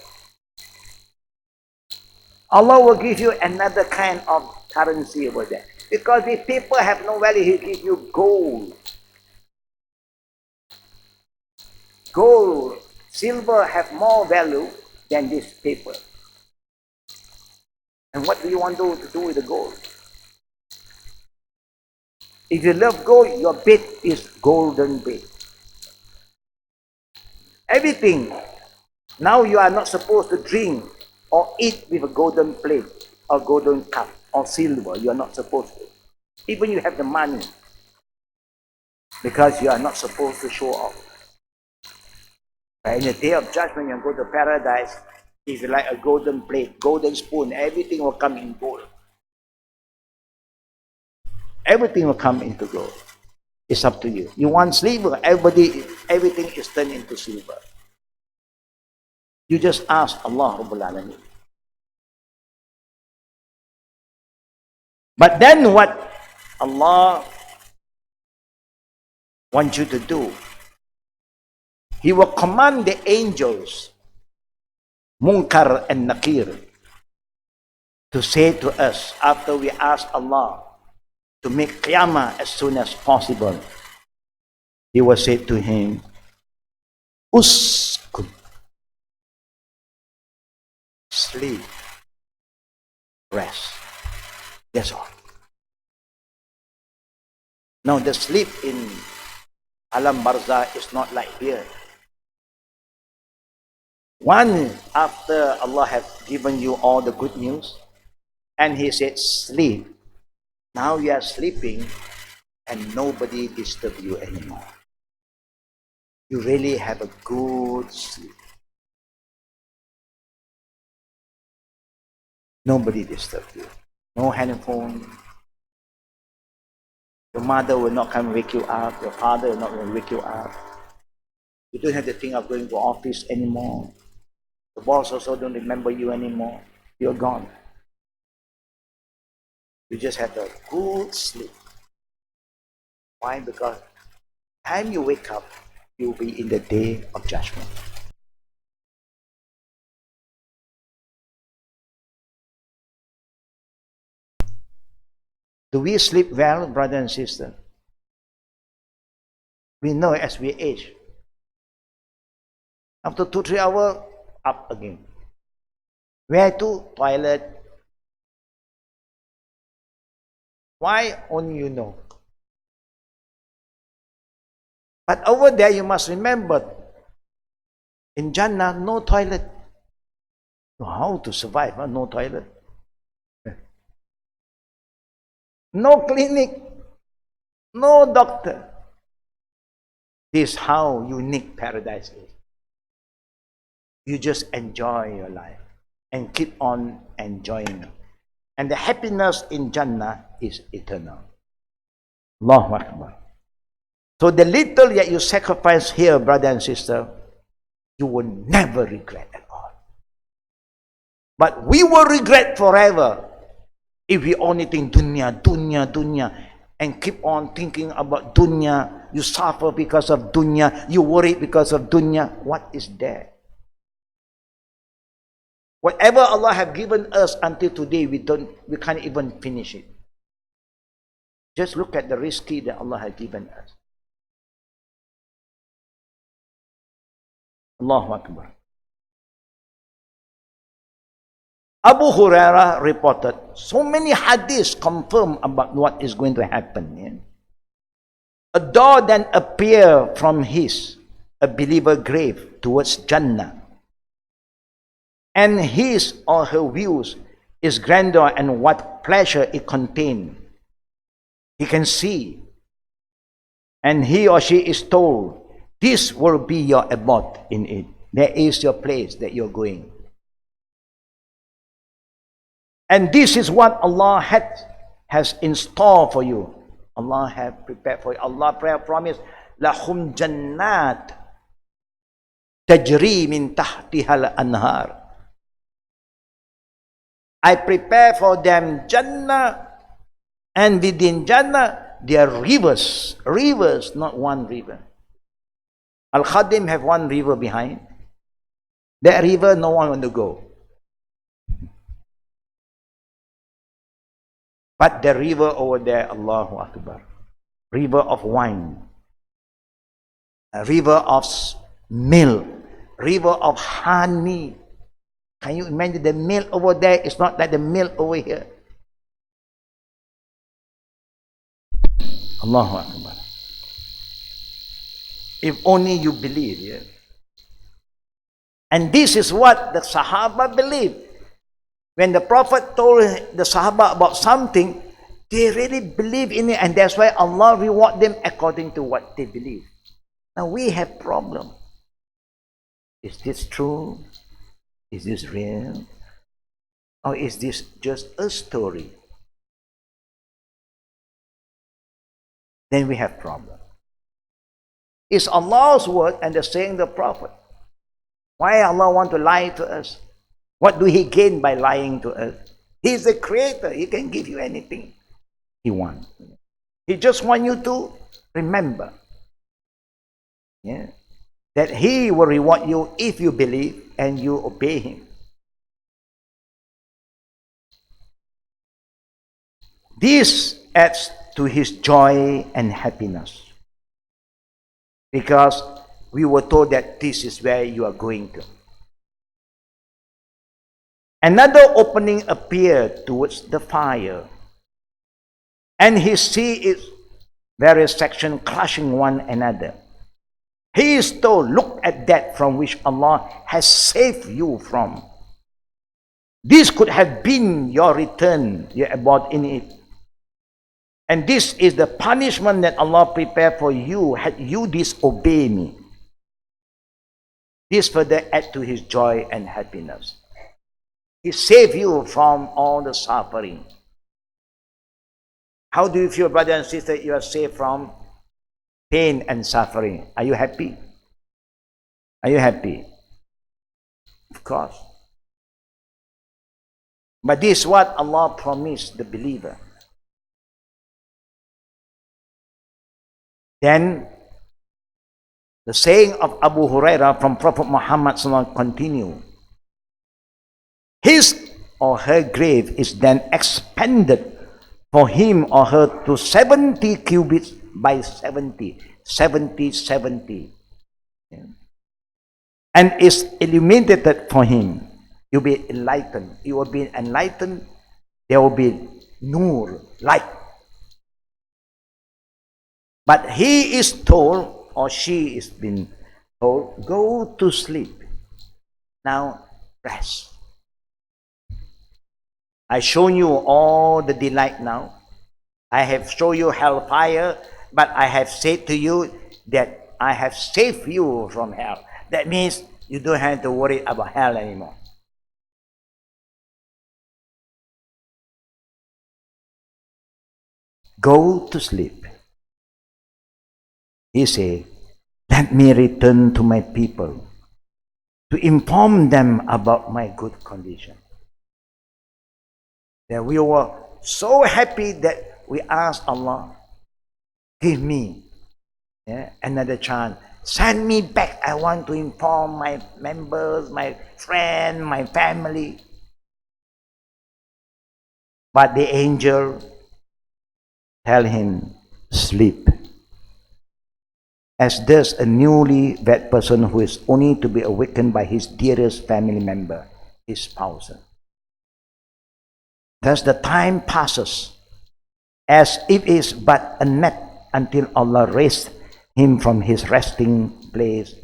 Allah will give you another kind of currency over there. Because if paper have no value, He give you gold. Gold, silver have more value than this paper. And what do you want to do with the gold? If you love gold, your bed is golden bed. Everything. Now you are not supposed to drink or eat with a golden plate or golden cup or silver. You are not supposed to. Even you have the money. Because you are not supposed to show off. But in the day of judgment, you go to paradise, if you like a golden plate, golden spoon, everything will come in gold. Everything will come into gold. It's up to you. You want silver, everything is turned into silver. You just ask Allah Rabbul Alameen. But then what Allah wants you to do, He will command the angels, Munkar and Nakir, to say to us after we ask Allah to make Qiyamah as soon as possible. He will say to him, Uskun, sleep, rest. That's all. Now the sleep in Al-Barzakh is not like here. One, after Allah has given you all the good news, and He said, sleep. Now you are sleeping, and nobody disturbs you anymore. You really have a good sleep. Nobody disturbs you. No handphone. Your mother will not come and wake you up. Your father will not wake you up. You don't have to think of going to office anymore. The boss also don't remember you anymore. You're gone. You just have a good sleep. Why? Because the time you wake up, you'll be in the day of judgment. Do we sleep well, brother and sister? We know as we age. After 2-3 hours, up again. Where to? Toilet. Why? Only you know. But over there, you must remember, in Jannah, no toilet. So how to survive? Huh? No toilet. No clinic. No doctor. This is how unique paradise is. You just enjoy your life and keep on enjoying it. And the happiness in Jannah is eternal. Allahu Akbar. So the little that you sacrifice here, brother and sister, you will never regret at all. But we will regret forever if we only think dunya, dunya, dunya, and keep on thinking about dunya. You suffer because of dunya. You worry because of dunya. What is there? Whatever Allah have given us until today, we can't even finish it. Just look at the rizki that Allah has given us. Allahu Akbar. Abu Hurairah reported, so many hadiths confirm about what is going to happen. Yeah? A door then appeared from a believer grave towards Jannah. And his or her views is grandeur and what pleasure it contains. He can see. And he or she is told, This will be your abode in it. There is your place that you're going. And this is what Allah has in store for you. Allah has prepared for you. Allah promised, lahum jannat tajri min tahtiha al-anhar. I prepare for them Jannah, and within Jannah there are rivers. Rivers, not one river. Al-Khadim have one river behind. That river, no one want to go. But the river over there, Allahu Akbar, river of wine, a river of milk, river of honey. Can you imagine the milk over there is not like the milk over here? Allahu Akbar. If only you believe, yeah. And this is what the Sahaba believed. When the Prophet told the Sahaba about something, they really believe in it, and that's why Allah reward them according to what they believe. Now we have problem. Is this true? Is this real? Or is this just a story? Then we have problem. It's Allah's word and the saying of the Prophet. Why Allah want to lie to us? What do He gain by lying to us? He's the creator. He can give you anything He wants. He just wants you to remember, yeah, that He will reward you if you believe and you obey Him. This adds to His joy and happiness, because we were told that this is where you are going to. Another opening appeared towards the fire, and he sees its various sections clashing one another. He is told, look at that from which Allah has saved you from. This could have been your return, your abode in it. And this is the punishment that Allah prepared for you had you disobey me. This further adds to His joy and happiness. He saved you from all the suffering. How do you feel, brother and sister, you are saved from pain and suffering? Are you happy? Are you happy? Of course. But this is what Allah promised the believer. Then the saying of Abu Hurairah from Prophet Muhammad continue. His or her grave is then expanded for him or her to 70 cubits by 70. 70. Yeah. And is illuminated for him. You'll be enlightened. You will be enlightened. There will be nur, light. But he is told, or she is been told, go to sleep. Now rest. I shown you all the delight now. I have shown you hellfire, but I have said to you that I have saved you from hell. That means you don't have to worry about hell anymore. Go to sleep. He said, let me return to my people to inform them about my good condition. That we were so happy that we asked Allah, give me another chance. Send me back. I want to inform my members, my friend, my family. But the angel tell him, sleep. As does a newly wed person who is only to be awakened by his dearest family member, his spouse. Thus the time passes as if it is but a net until Allah raised him from his resting place.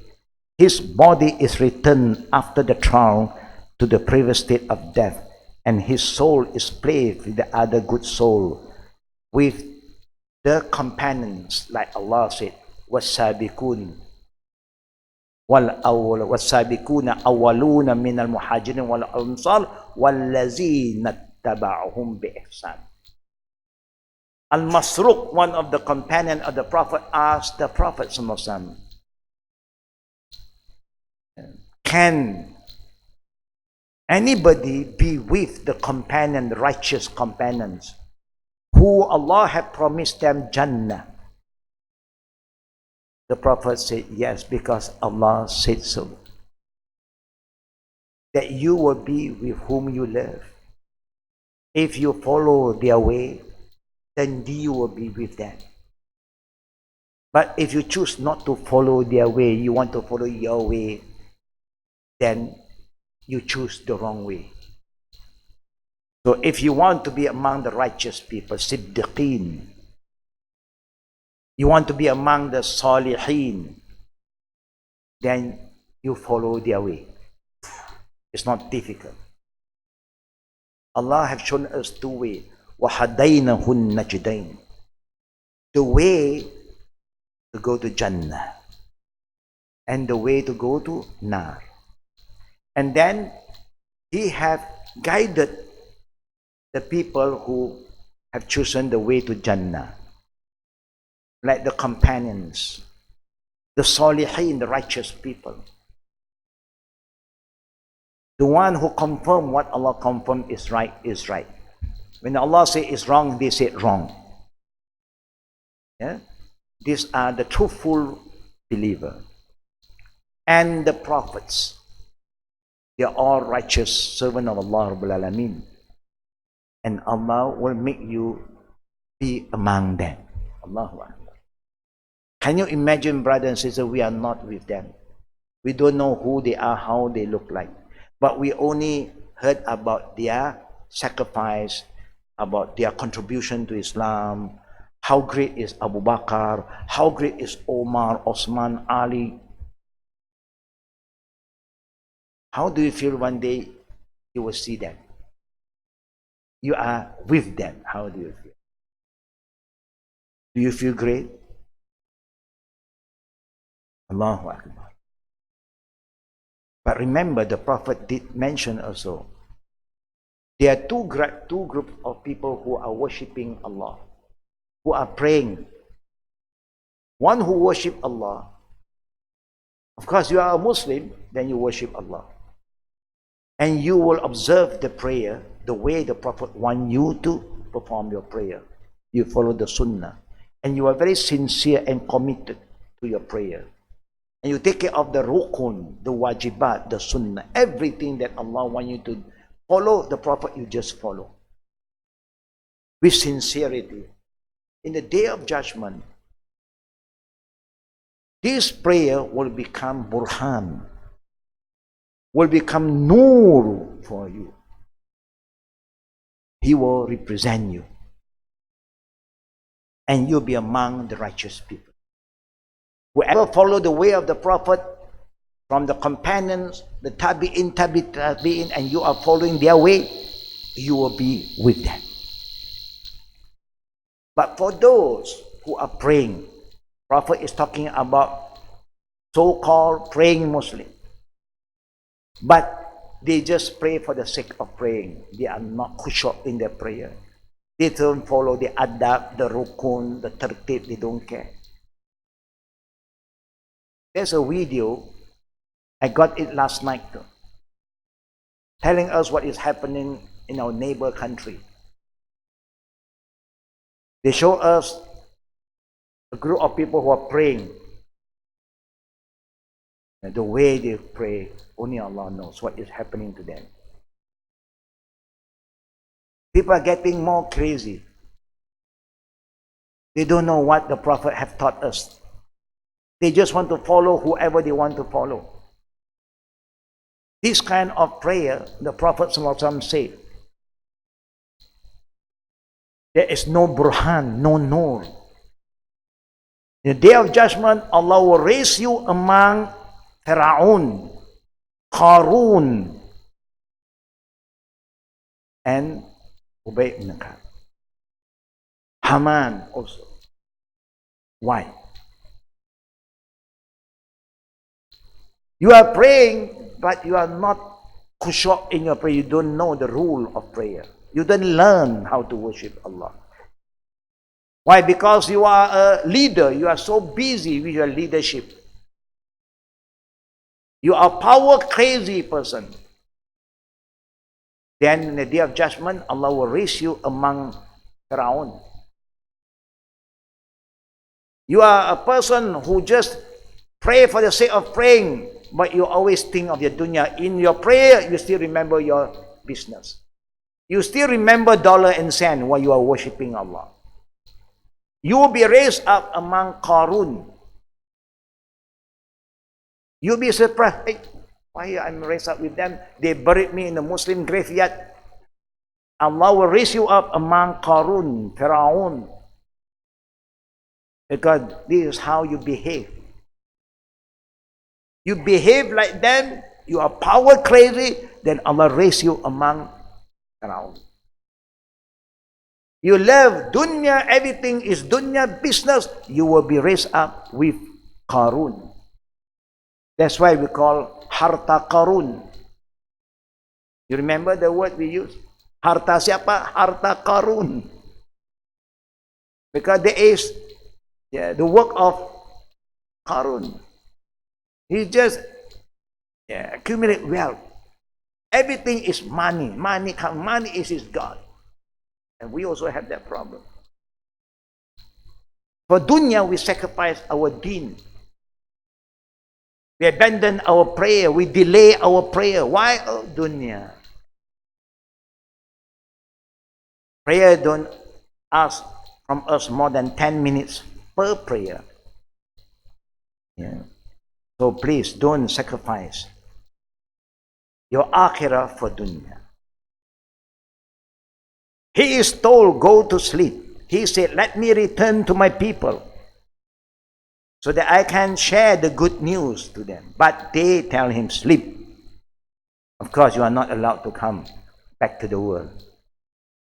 His body is returned after the trial to the previous state of death, and his soul is placed with the other good soul, with the companions, like Allah said, وَالسَّابِقُونَ والسابقون أولون من المهاجرين والأنصار والذين اتبعهم بإحسان. Al-Masruq, one of the companions of the Prophet, asked the Prophet ﷺ, can anybody be with the companion, the righteous companions, who Allah had promised them Jannah? The Prophet said, yes, because Allah said so. That you will be with whom you love. If you follow their way, then you will be with them. But if you choose not to follow their way, you want to follow your way, then you choose the wrong way. So if you want to be among the righteous people, Siddiqeen, you want to be among the Salihin, then you follow their way. It's not difficult. Allah has shown us two ways. وَهَدَيْنَهُ النَّجْدَيْنِ. The way to go to Jannah and the way to go to Nar. And then He have guided the people who have chosen the way to Jannah, like the companions, the Salihin, the righteous people. The one who confirm what Allah confirmed is right, is right. When Allah say it's wrong, they say wrong. Yeah? These are the truthful believer. And the prophets, they are all righteous servant of Allah Rabbul Alameen. And Allah will make you be among them. Allahu Akbar. Can you imagine, brothers and sisters, we are not with them. We don't know who they are, how they look like. But we only heard about their sacrifice, about their contribution to Islam, how great is Abu Bakr, how great is Omar, Osman, Ali. How do you feel one day you will see them? You are with them. How do you feel? Do you feel great? Allahu Akbar. But remember, the Prophet did mention also, there are two groups of people who are worshipping Allah, who are praying. One who worship Allah, of course you are a Muslim, then you worship Allah. And you will observe the prayer the way the Prophet wants you to perform your prayer. You follow the Sunnah. And you are very sincere and committed to your prayer. And you take care of the rukun, the wajibat, the Sunnah. Everything that Allah wants you to follow, the Prophet you just follow. With sincerity. In the Day of Judgment, this prayer will become burhan, will become nur for you. He will represent you. And you'll be among the righteous people. Whoever follow the way of the Prophet, from the companions, the tabi'in, and you are following their way, you will be with them. But for those who are praying, Prophet is talking about so-called praying Muslim. But they just pray for the sake of praying. They are not khushu' in their prayer. They don't follow the adab, the rukun, the tertib, they don't care. There's a video, I got it last night too, telling us what is happening in our neighbor country. They show us a group of people who are praying. And the way they pray, only Allah knows what is happening to them. People are getting more crazy. They don't know what the Prophet have taught us. They just want to follow whoever they want to follow. This kind of prayer, the Prophet ﷺ said, there is no burhan, no nur. In the Day of Judgment, Allah will raise you among Fir'aun, Qarun, and Ubay ibn Ka'b. Haman also. Why? You are praying, but you are not khushu' in your prayer. You don't know the rule of prayer. You don't learn how to worship Allah. Why? Because you are a leader. You are so busy with your leadership. You are a power crazy person. Then in the day of judgment, Allah will raise you among Pharaoh. You are a person who just pray for the sake of praying, but you always think of your dunya. In your prayer, you still remember your business. You still remember dollar and cent while you are worshipping Allah. You will be raised up among Qarun. You'll be surprised. Hey, why I'm raised up with them? They buried me in the Muslim graveyard. Allah will raise you up among Qarun, Pharaoh. Because this is how you behave. You behave like them, you are power crazy, then Allah raise you among Pharaoh. You love dunya, everything is dunya business, you will be raised up with Qarun. That's why we call harta Qarun. You remember the word we use? Harta siapa? Harta Qarun. Because there is the work of Qarun. He just accumulate wealth. Everything is money. Money is his God. And we also have that problem. For dunya, we sacrifice our deen. We abandon our prayer. We delay our prayer. Why? Oh, dunya. Prayer don't ask from us more than 10 minutes per prayer. Yeah. So please don't sacrifice your akhirah for dunya. He is told, go to sleep. He said, let me return to my people so that I can share the good news to them. But they tell him, sleep. Of course, you are not allowed to come back to the world.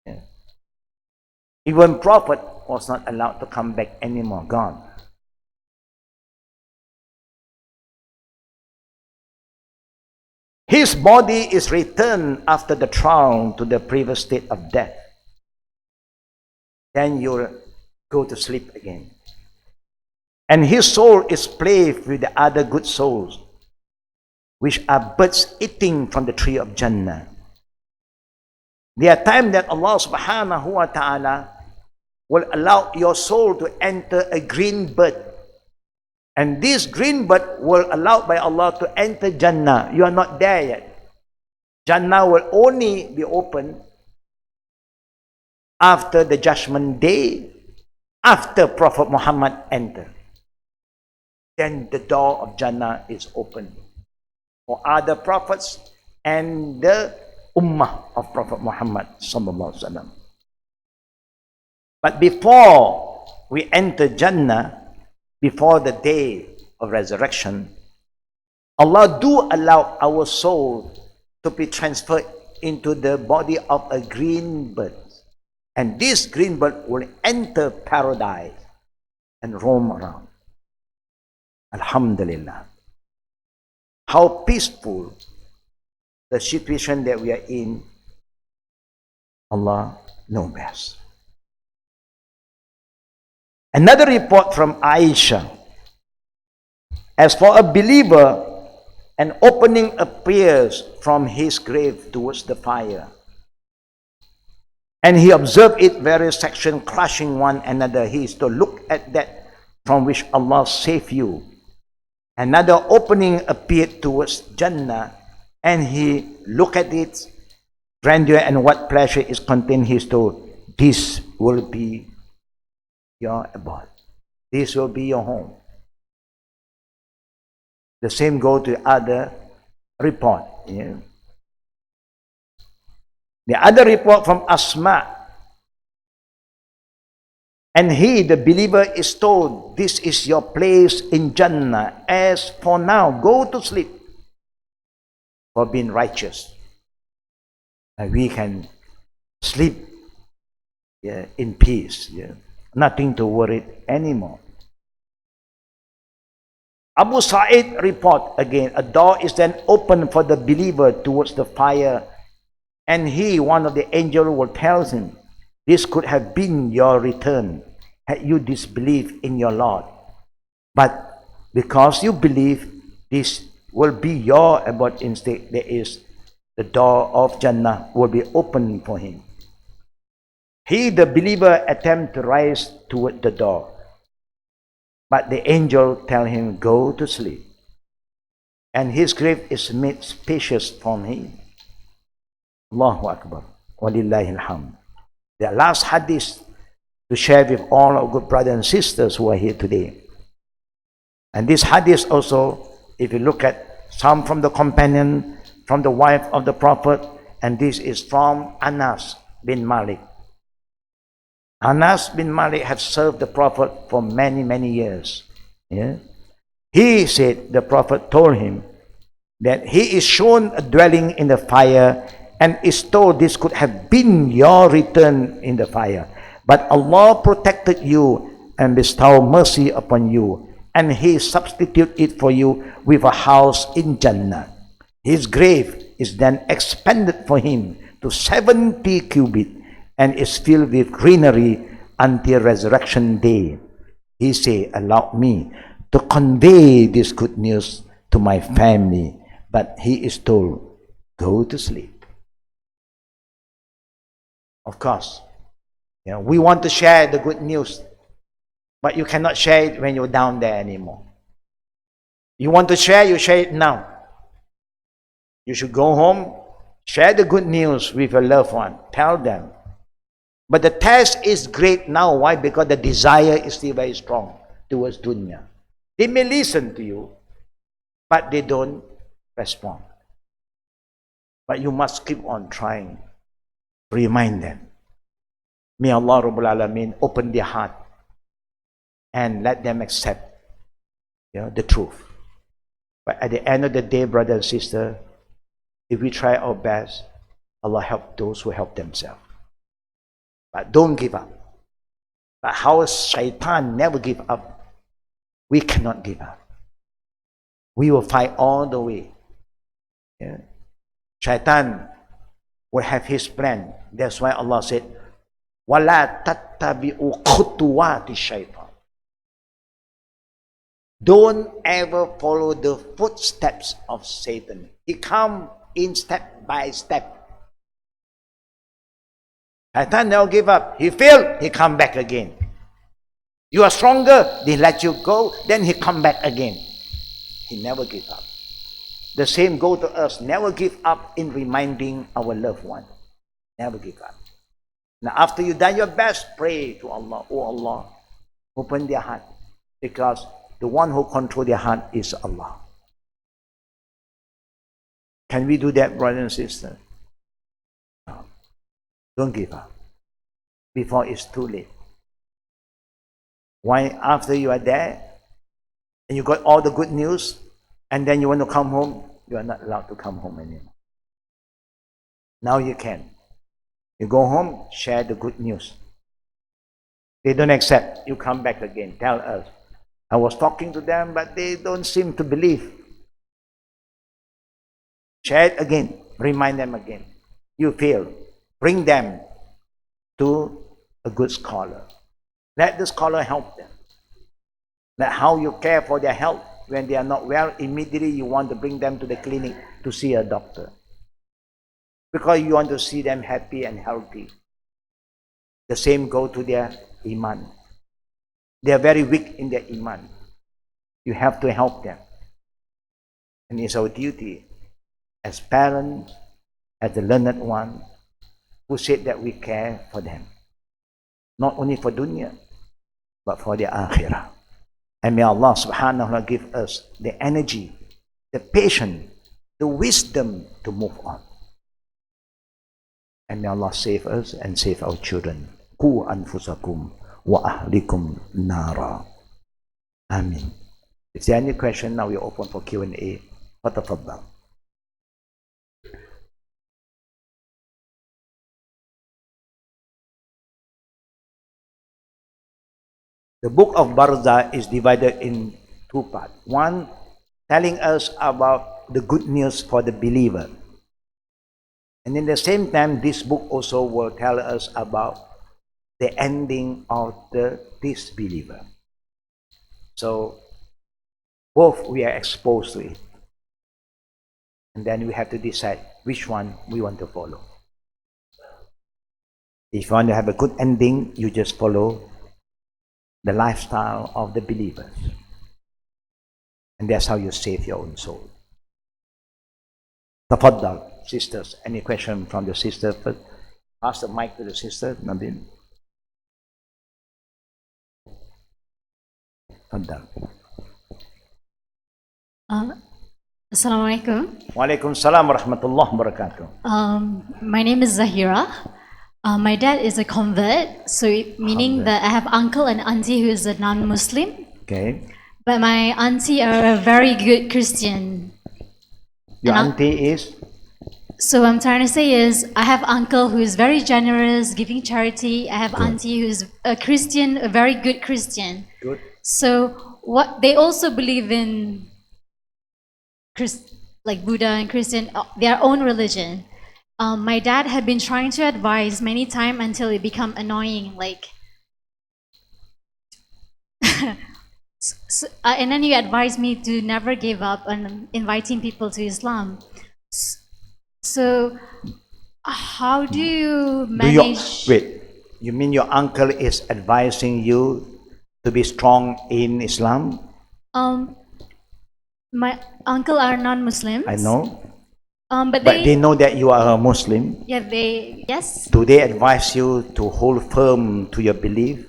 Yeah. Even Prophet was not allowed to come back anymore, gone. His body is returned after the trial to the previous state of death. Then you'll go to sleep again. And his soul is placed with the other good souls, which are birds eating from the tree of Jannah. There are times that Allah subhanahu wa ta'ala will allow your soul to enter a green bird. And this green bird will allow by Allah to enter Jannah. You are not there yet. Jannah will only be open after the judgment day, after Prophet Muhammad entered. Then the door of Jannah is open for other prophets and the ummah of Prophet Muhammad sallallahu alaihi wasallam. But before we enter Jannah, before the day of resurrection, Allah do allow our soul to be transferred into the body of a green bird. And this green bird will enter paradise and roam around. Alhamdulillah. How peaceful the situation that we are in, Allah knows best. Another report from Aisha. As for a believer, an opening appears from his grave towards the fire. And he observed it various sections crushing one another. He is to look at that from which Allah save you. Another opening appeared towards Jannah, and he looked at its grandeur and what pleasure is contained. He is told, this will be your abode. This will be your home. The same go to other report. Yeah. The other report from Asma. And he, the believer, is told, this is your place in Jannah. As for now, go to sleep for being righteous. And we can sleep in peace. Nothing to worry anymore. Abu Sa'id report again, a door is then opened for the believer towards the fire, and he, one of the angels, will tell him, this could have been your return had you disbelieved in your Lord. But because you believe, this will be your abode instead. There is the door of Jannah will be opened for him. He, the believer, attempt to rise toward the door, but the angel tell him, go to sleep, and his grave is made spacious for him. Allahu Akbar. Walillahi alhamd. The last hadith to share with all our good brothers and sisters who are here today. And this hadith also, if you look at some from the companion, from the wife of the Prophet, and this is from Anas bin Malik. Anas bin Malik has served the Prophet for many, many years. Yeah? He said, the Prophet told him that he is shown a dwelling in the fire and is told this could have been your return in the fire. But Allah protected you and bestowed mercy upon you, and He substituted it for you with a house in Jannah. His grave is then expanded for him to 70 cubits and is filled with greenery until resurrection day. He said, allow me to convey this good news to my family. But he is told, go to sleep. Of course, we want to share the good news, but you cannot share it when you're down there anymore. You want to share, you share it now. You should go home, share the good news with your loved one, tell them. But the test is great now. Why? Because the desire is still very strong towards dunya. They may listen to you, but they don't respond. But you must keep on trying. Remind them. May Allah Rabbul Alameen open their heart and let them accept the truth. But at the end of the day, brother and sister, if we try our best, Allah help those who help themselves. But don't give up. But how shaitan never give up, we cannot give up. We will fight all the way. Shaitan will have his plan. That's why Allah said, وَلَا تَتَّبِعُوا خُطُوَاتِ الشَّيْطَانِ. Don't ever follow the footsteps of Satan. He comes in step by step. Satan never give up. He failed, he come back again. You are stronger, they let you go, then he come back again. He never give up. The same go to us. Never give up in reminding our loved one. Never give up. Now after you done your best, pray to Allah. Oh Allah, open their heart. Because the one who controls their heart is Allah. Can we do that, brothers and sisters? No. Don't give up before it's too late. Why? After you are there and you got all the good news and then you want to come home, you are not allowed to come home anymore. Now you can. You go home, share the good news. They don't accept, you come back again. Tell us. I was talking to them, but they don't seem to believe. Share it again. Remind them again. You fail. Bring them to a good scholar. Let the scholar help them. Let how you care for their health. When they are not well, immediately you want to bring them to the clinic to see a doctor. Because you want to see them happy and healthy. The same go to their iman. They are very weak in their iman. You have to help them. And it's our duty as parents, as the learned one, who said that we care for them. Not only for dunya, but for the akhirah. And may Allah subhanahu wa ta'ala give us the energy, the patience, the wisdom to move on. And may Allah save us and save our children. Qu anfusakum wa ahlikum nara. Amin. If there are any question, now we are open for Q&A. Fatafaddal. The book of Barzakh is divided into two parts. One, telling us about the good news for the believer. And in the same time, this book also will tell us about the ending of the disbeliever. So both we are exposed to it. And then we have to decide which one we want to follow. If you want to have a good ending, you just follow the lifestyle of the believers. And that's how you save your own soul. Tafaddal, sisters. Any question from the sister first? Pass the mic to the sister, Nabil. Tafaddal. Assalamualaikum. Walaikum salam wa rahmatullah wa barakatuh. My name is Zahira. My dad is a convert, so meaning that I have uncle and auntie who is a non-Muslim. Okay. But my auntie are a very good Christian. Your And auntie is? So what I'm trying to say is, I have uncle who is very generous, giving charity. I have auntie who is a Christian, a very good Christian. Good. So what they also believe in, like Buddha and Christian, their own religion. My dad had been trying to advise many times until it become annoying, like. And then you advised me to never give up on inviting people to Islam. So, how do you manage? Wait, you mean your uncle is advising you to be strong in Islam? My uncle are non-Muslims. I know. But they know that you are a Muslim. Yeah, yes. Do they advise you to hold firm to your belief?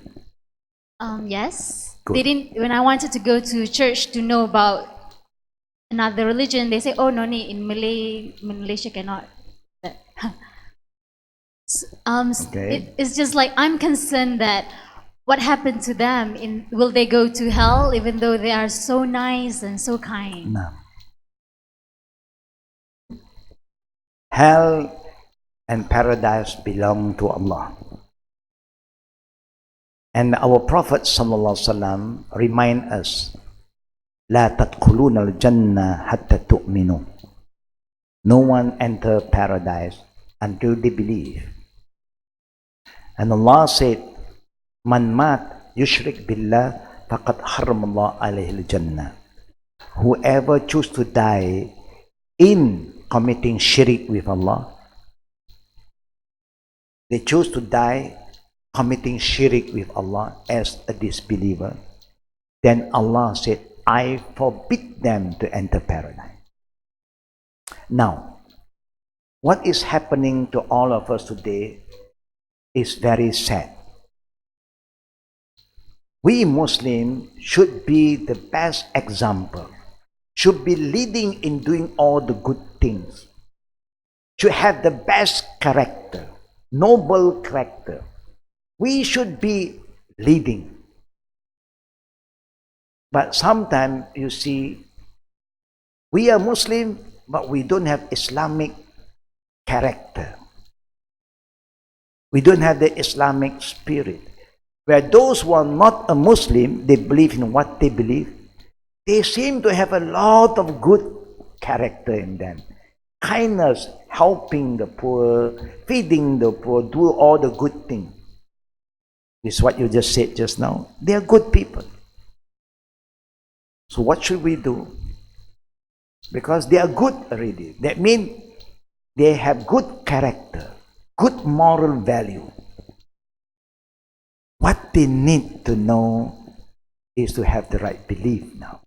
Yes. Good. They didn't. When I wanted to go to church to know about another religion, they say, "Oh, no need in Malaysia cannot." Okay. It's just like I'm concerned that what happened to them. Will they go to hell even though they are so nice and so kind? No. Hell and paradise belong to Allah. And our Prophet ﷺ remind us, لا تدخلون الجنة حتى تؤمنوا. No one enter paradise until they believe. And Allah said, Man mat yushrik billah faqad haram Allah alayhi al-jannah. Whoever choose to die in committing shirk with Allah, they choose to die committing shirk with Allah as a disbeliever, then Allah said, I forbid them to enter paradise. Now, what is happening to all of us today is very sad. We Muslims should be the best example, should be leading in doing all the good things, should have the best character, noble character. We should be leading. But sometimes you see, we are Muslim, but we don't have Islamic character. We don't have the Islamic spirit. Where those who are not a Muslim, they believe in what they believe, they seem to have a lot of good character in them. Kindness, helping the poor, feeding the poor, do all the good things. This is what you just said just now. They are good people. So what should we do? Because they are good already. That means they have good character, good moral value. What they need to know is to have the right belief now.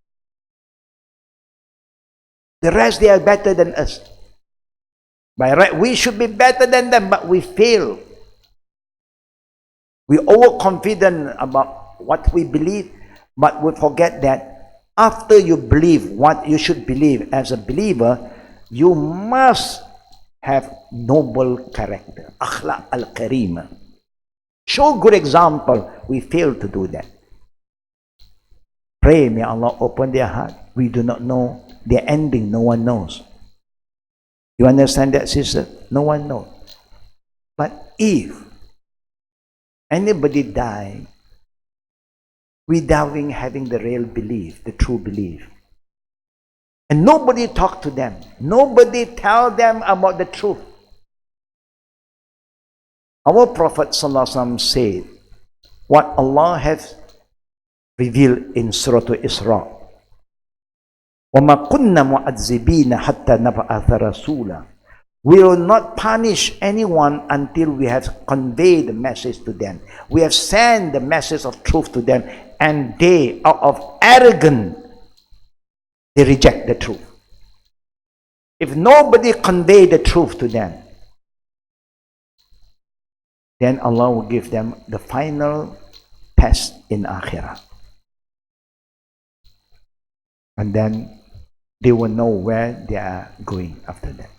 The rest, they are better than us. By right, we should be better than them, but we fail. We overconfident about what we believe, but we forget that after you believe what you should believe as a believer, you must have noble character. Akhlaq al-karima. Show good example. We fail to do that. Pray, may Allah open their heart. We do not know their ending. No one knows. You understand that, sister? No one knows. But if anybody die without having the real belief, the true belief. And nobody talk to them. Nobody tell them about the truth. Our Prophet ﷺ said, what Allah has revealed in Surah Isra, وَمَا كُنَّا مُعَذِّبِينَ حَتَّى نَبْعَثَ رَسُولًا. We will not punish anyone until we have conveyed the message to them. We have sent the message of truth to them, and they, out of arrogance, they reject the truth. If nobody convey the truth to them, then Allah will give them the final test in Akhirah. And then they will know where they are going after that.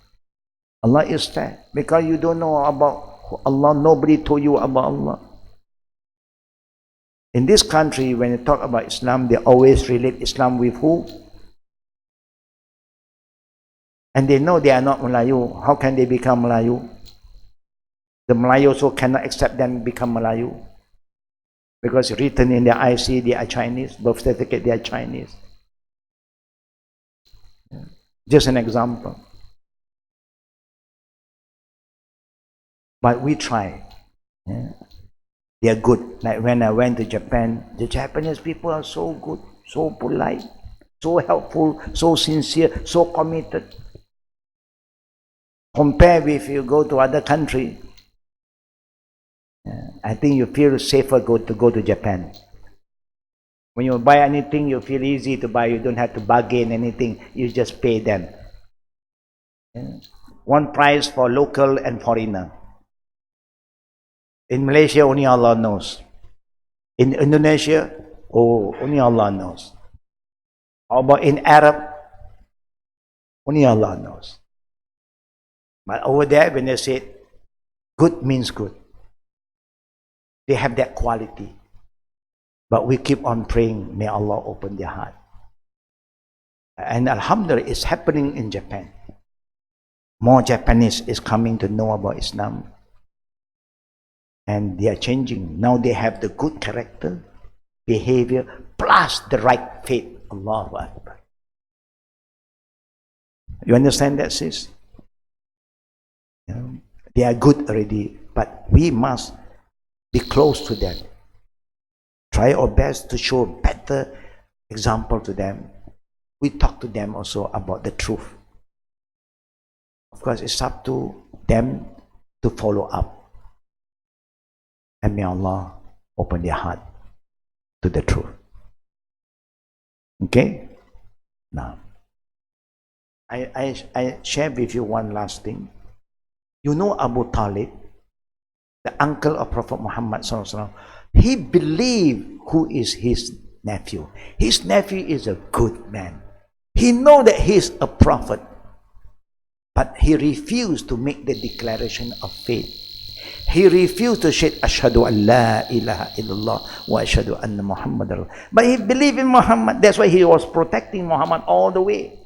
Allah is fair. Because you don't know about Allah, nobody told you about Allah. In this country, when you talk about Islam, they always relate Islam with who? And they know they are not Melayu. How can they become Melayu? The Melayu also cannot accept them become Melayu. Because written in their IC, they are Chinese. Birth certificate, they are Chinese. Just an example. But we try. Yeah. They are good. Like when I went to Japan, the Japanese people are so good, so polite, so helpful, so sincere, so committed. Compare with you go to other country, I think you feel safer to go to Japan. When you buy anything, you feel easy to buy. You don't have to bargain anything. You just pay them. One price for local and foreigner. In Malaysia, only Allah knows. In Indonesia, only Allah knows. How about in Arab? Only Allah knows. But over there, when they say good means good, they have that quality. But we keep on praying, may Allah open their heart. And Alhamdulillah, it's happening in Japan. More Japanese is coming to know about Islam. And they are changing. Now they have the good character, behavior, plus the right faith. Allahu Akbar. You understand that, sis? They are good already, but we must be close to them. Try our best to show better example to them. We talk to them also about the truth. Of course, it's up to them to follow up. And may Allah open their heart to the truth. Okay? Now, I share with you one last thing. You know Abu Talib, the uncle of Prophet Muhammad SAW, he believed who is his nephew. His nephew is a good man. He know that he is a prophet, but he refused to make the declaration of faith. He refused to say, Ashhadu an la ilaha illallah wa ashhadu anna Muhammadan. But he believed in Muhammad. That's why he was protecting Muhammad all the way.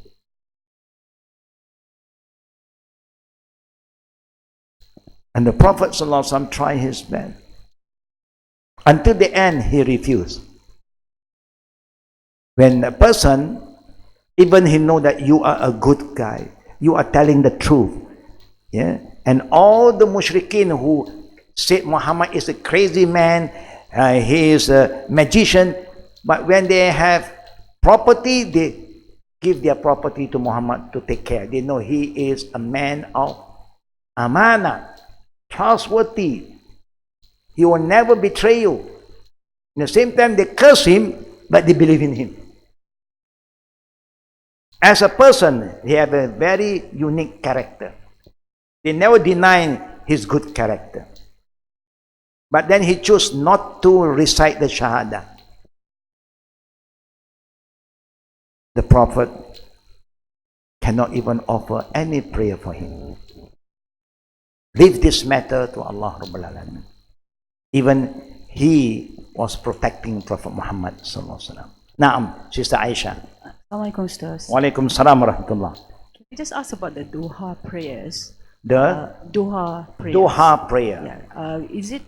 And the Prophet ﷺ tried his best. Until the end, he refused. When a person, even he know that you are a good guy, you are telling the truth, yeah, and all the mushrikeen who said Muhammad is a crazy man, he is a magician, but when they have property, they give their property to Muhammad to take care. They know he is a man of amana, trustworthy. He will never betray you. At the same time, they curse him, but they believe in him. As a person, he has a very unique character. They never deny his good character. But then he chose not to recite the Shahada. The Prophet cannot even offer any prayer for him. Leave this matter to Allah Rabbul Alamin. Even he was protecting Prophet Muhammad sallallahu alaihi wasallam. Naam, Sister Aisha. Assalamualaikum, Ustaz. Walaikum salam wa rahmatullah. Can we just ask about the Duha prayers? The Duha prayers. Duha prayer. Yeah. Is it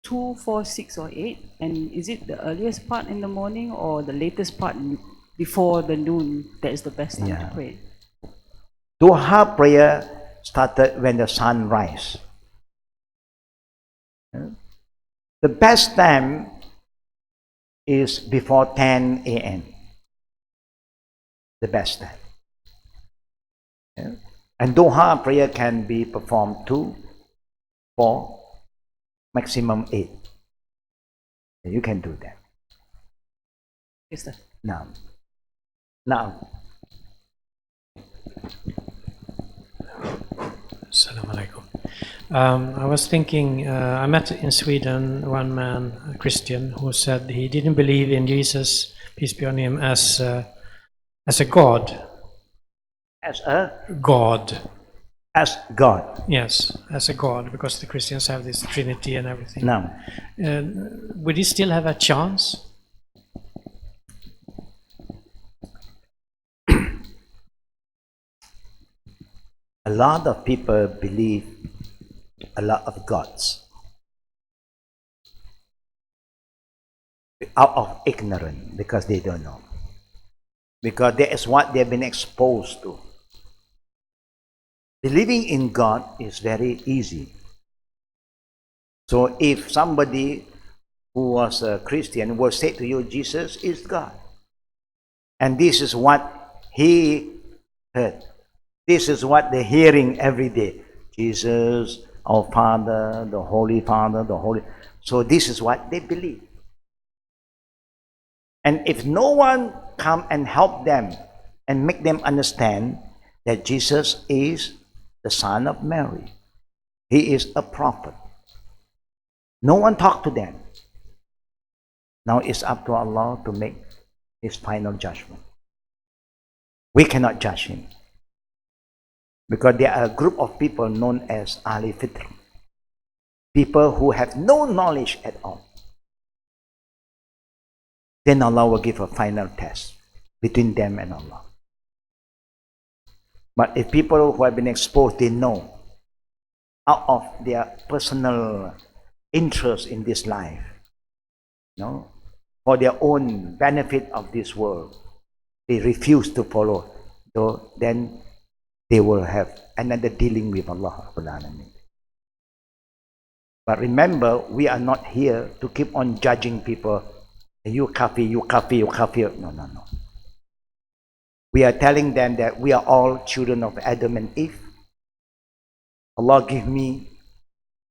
2, 4, 6, or 8? And is it the earliest part in the morning or the latest part before the noon that is the best time to pray? Duha prayer started when the sun rise. The best time is before 10 a.m. The best time. And Duha prayer can be performed 2, 4, maximum 8. You can do that. Yes, sir. Now. Assalamu alaikum. I was thinking, I met in Sweden one man, a Christian, who said he didn't believe in Jesus, peace be on him, as a God. As a? God. As God. Yes, as a God, because the Christians have this Trinity and everything. Now. Would he still have a chance? A lot of people believe a lot of gods out of ignorance because they don't know. Because that is what they've been exposed to. Believing in God is very easy. So if somebody who was a Christian will say to you, Jesus is God. And this is what he heard. This is what they're hearing every day. Jesus, our Father, the Holy Father, the Holy. So this is what they believe. And if no one come and help them and make them understand that Jesus is the Son of Mary, he is a prophet. No one talk to them. Now it's up to Allah to make his final judgment. We cannot judge him. Because there are a group of people known as Ahli Fitr. People who have no knowledge at all. Then Allah will give a final test between them and Allah. But if people who have been exposed, they know out of their personal interest in this life, for their own benefit of this world, they refuse to follow. So then they will have another dealing with Allah. But remember, we are not here to keep on judging people. You kafir, you kafir, you kafir. No. We are telling them that we are all children of Adam and Eve. Allah give me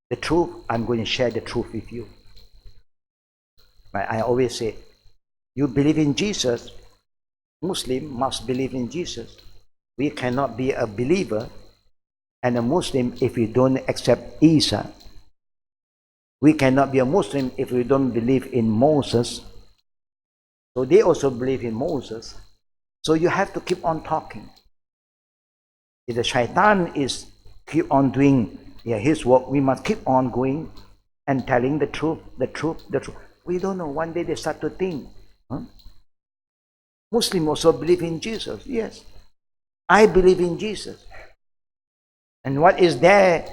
the truth. I'm going to share the truth with you. But I always say, you believe in Jesus. Muslim must believe in Jesus. We cannot be a believer and a Muslim if we don't accept Isa. We cannot be a Muslim if we don't believe in Moses. So they also believe in Moses. So you have to keep on talking. If the shaitan is keep on doing his work, we must keep on going and telling the truth. We don't know. One day they start to think, Muslim also believe in Jesus. Yes, I believe in Jesus. And what is there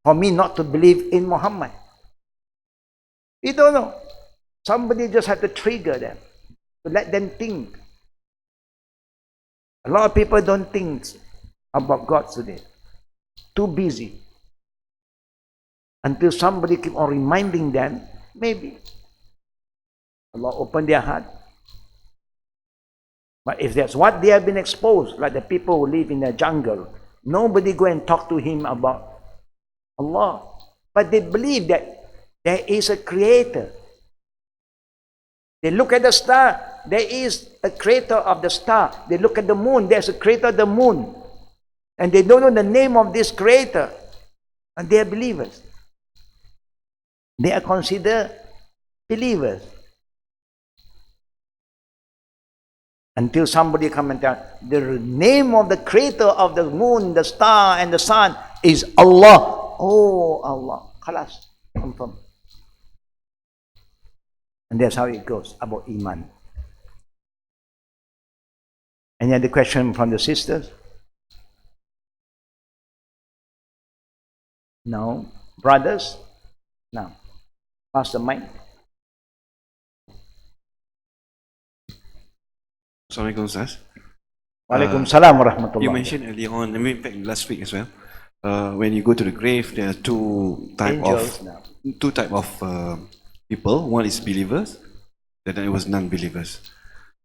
for me not to believe in Muhammad? We don't know. Somebody just have to trigger them, to let them think. A lot of people don't think about God today. Too busy. Until somebody keep on reminding them, maybe Allah open their heart. But if that's what they have been exposed, like the people who live in the jungle, nobody go and talk to him about Allah. But they believe that there is a creator. They look at the star, there is a creator of the star. They look at the moon, there's a creator of the moon. And they don't know the name of this creator. And they are believers. They are considered believers. Until somebody come and tell, the name of the creator of the moon, the star, and the sun is Allah. Oh, Allah. Khalas. Confirm. And that's how it goes about Iman. Any other question from the sisters? No. Brothers? Now, pass the mic. Assalamualaikum, Ustaz. Waalaikumsalam warahmatullahi. You mentioned earlier on, I mean, in fact, last week as well, when you go to the grave, there are Angels now. two type of people. One is believers, the other was non-believers.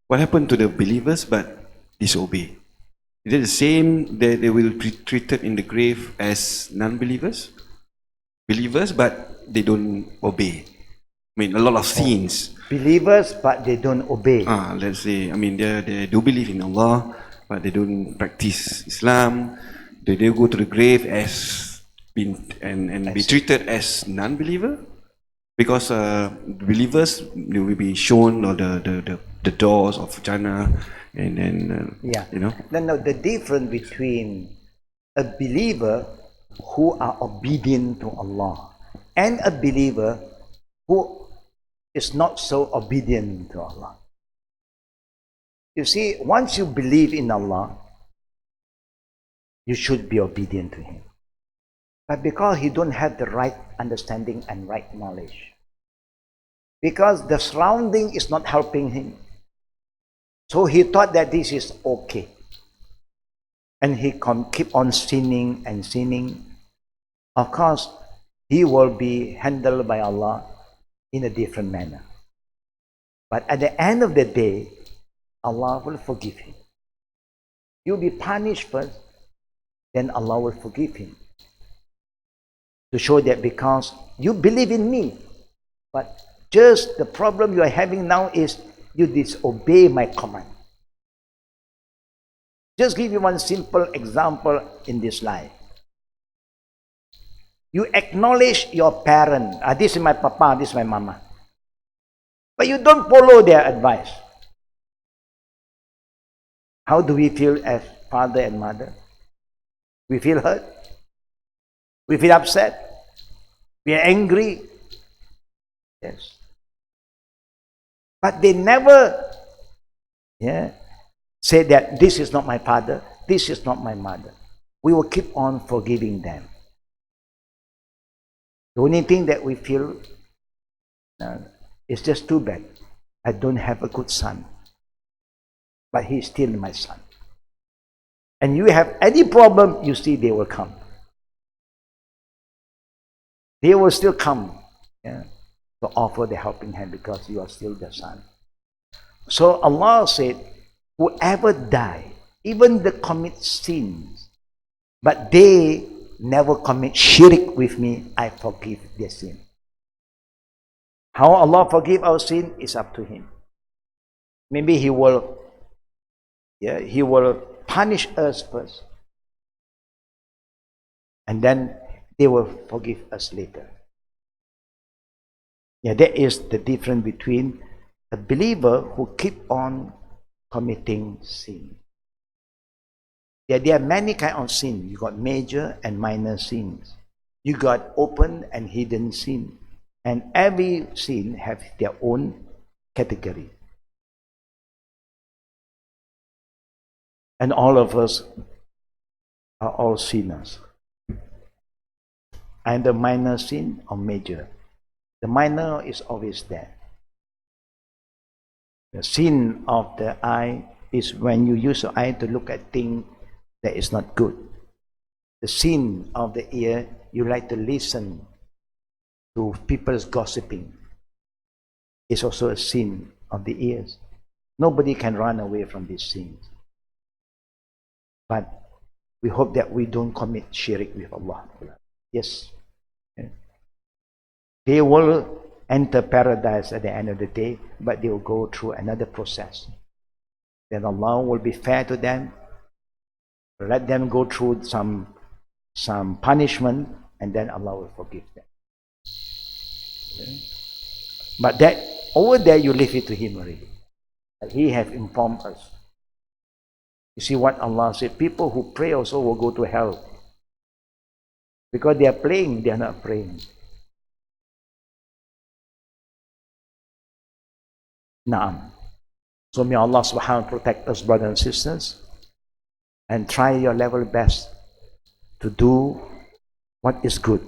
What happened to the believers but disobey? Is it the same that they will be treated in the grave as non-believers? Believers but they don't obey. I mean, a lot of sins. Believers, but they don't obey. Let's say, I mean, they do believe in Allah, but they don't practice Islam. They go to the grave as be treated as non-believer, because believers, they will be shown or the doors of Jannah, and then you know. No, the difference between a believer who are obedient to Allah and a believer who is not so obedient to Allah. You see, once you believe in Allah, you should be obedient to Him. But because he don't have the right understanding and right knowledge, because the surrounding is not helping him, so he thought that this is okay. And he keep on sinning and sinning. Of course, he will be handled by Allah in a different manner. But at the end of the day, Allah will forgive him. You'll be punished first, then Allah will forgive him. To show that because you believe in me, but just the problem you are having now is you disobey my command. Just give you one simple example in this life. You acknowledge your parent. This is my papa, this is my mama. But you don't follow their advice. How do we feel as father and mother? We feel hurt. We feel upset. We are angry. Yes. But they never say that this is not my father, this is not my mother. We will keep on forgiving them. The only thing that we feel is just too bad. I don't have a good son, but he's still my son. And you have any problem, you see they will come. They will still come to offer the helping hand because you are still their son. So Allah said, whoever die, even they commit sins, but they never commit shirk with me, I forgive their sin. How Allah forgive our sin is up to Him. Maybe He will punish us first, and then they will forgive us later. That is the difference between a believer who keep on committing sin. There are many kinds of sin. You got major and minor sins. You got open and hidden sin. And every sin have their own category. And all of us are all sinners. Either minor sin or major. The minor is always there. The sin of the eye is when you use the eye to look at things that is not good. The sin of the ear, you like to listen to people's gossiping. It's also a sin of the ears. Nobody can run away from these sins. But we hope that we don't commit shirk with Allah. Yes. They will enter paradise at the end of the day, but they will go through another process. Then Allah will be fair to them, let them go through some punishment, and then Allah will forgive them. But that over there, you leave it to Him already. He has informed us. You see what Allah said? People who pray also will go to hell. Because they are praying, they are not praying. Naam. So may Allah subhanahu wa ta'ala protect us, brothers and sisters, and try your level best to do what is good.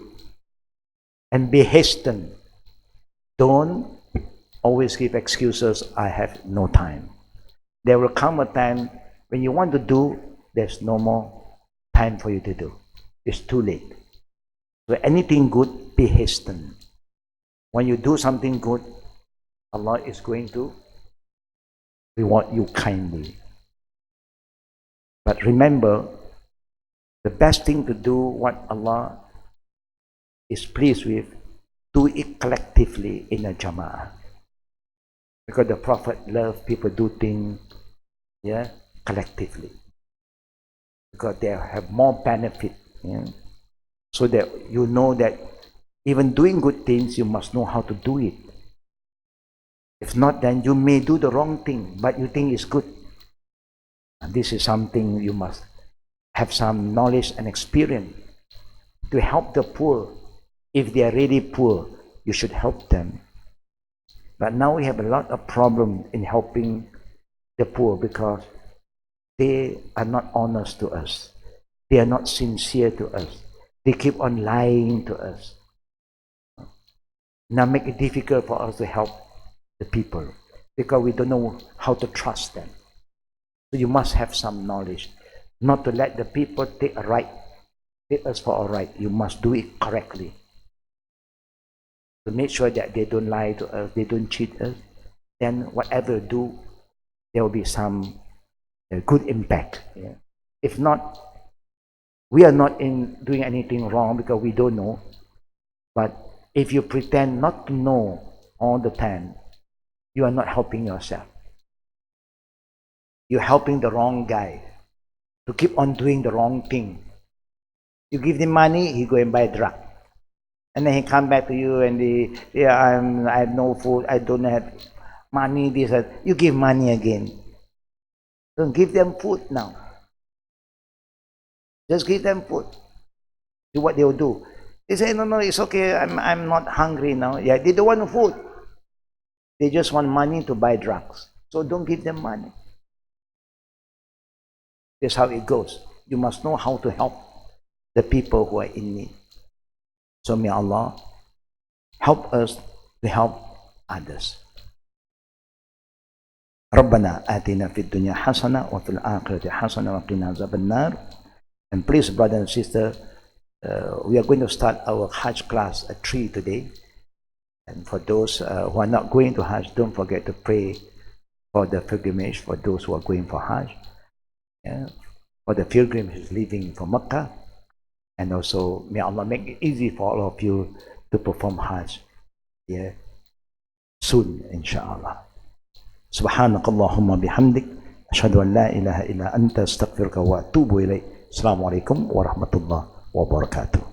and be hastened. Don't always give excuses, I have no time. There will come a time when you want to do, there's no more time for you to do. It's too late. So anything good, be hastened. When you do something good, Allah is going to reward you kindly. But remember, the best thing to do what Allah is pleased with, do it collectively in a jama'ah. Because the Prophet loved people do things collectively. Because they have more benefit. So that you know that even doing good things, you must know how to do it. If not, then you may do the wrong thing, but you think it's good. And this is something you must have some knowledge and experience to help the poor. If they are really poor, you should help them. But now we have a lot of problems in helping the poor because they are not honest to us. They are not sincere to us. They keep on lying to us. Now make it difficult for us to help the people because we don't know how to trust them. So you must have some knowledge, not to let the people take us for a right. You must do it correctly. To make sure that they don't lie to us, they don't cheat us, then whatever you do, there will be some good impact. If not, we are not doing anything wrong because we don't know. But if you pretend not to know all the time, you are not helping yourself. You're helping the wrong guy to keep on doing the wrong thing. You give him money, he go and buy drug. And then he come back to you and I have no food, I don't have money, this, that. You give money again. Don't give them food now. Just give them food. Do what they will do. They say, no, it's okay, I'm not hungry now. Yeah, they don't want food. They just want money to buy drugs. So don't give them money. That's how it goes. You must know how to help the people who are in need. So may Allah help us to help others. ربنا آتنا في الدنيا حسنة وفي الآخرة حسنة وقنا عذاب النار. And please, brother and sister, we are going to start our Hajj class at 3 today. And for those who are not going to Hajj, don't forget to pray for the pilgrimage for those who are going for Hajj. For the pilgrims leaving for Mecca. And also, may Allah make it easy for all of you to perform Hajj soon, inshallah. سبحانك اللهم بحمدك أشهد أن لا إله إلا أنت أستغفرك وأتوب إليك. السلام عليكم ورحمة الله وبركاته.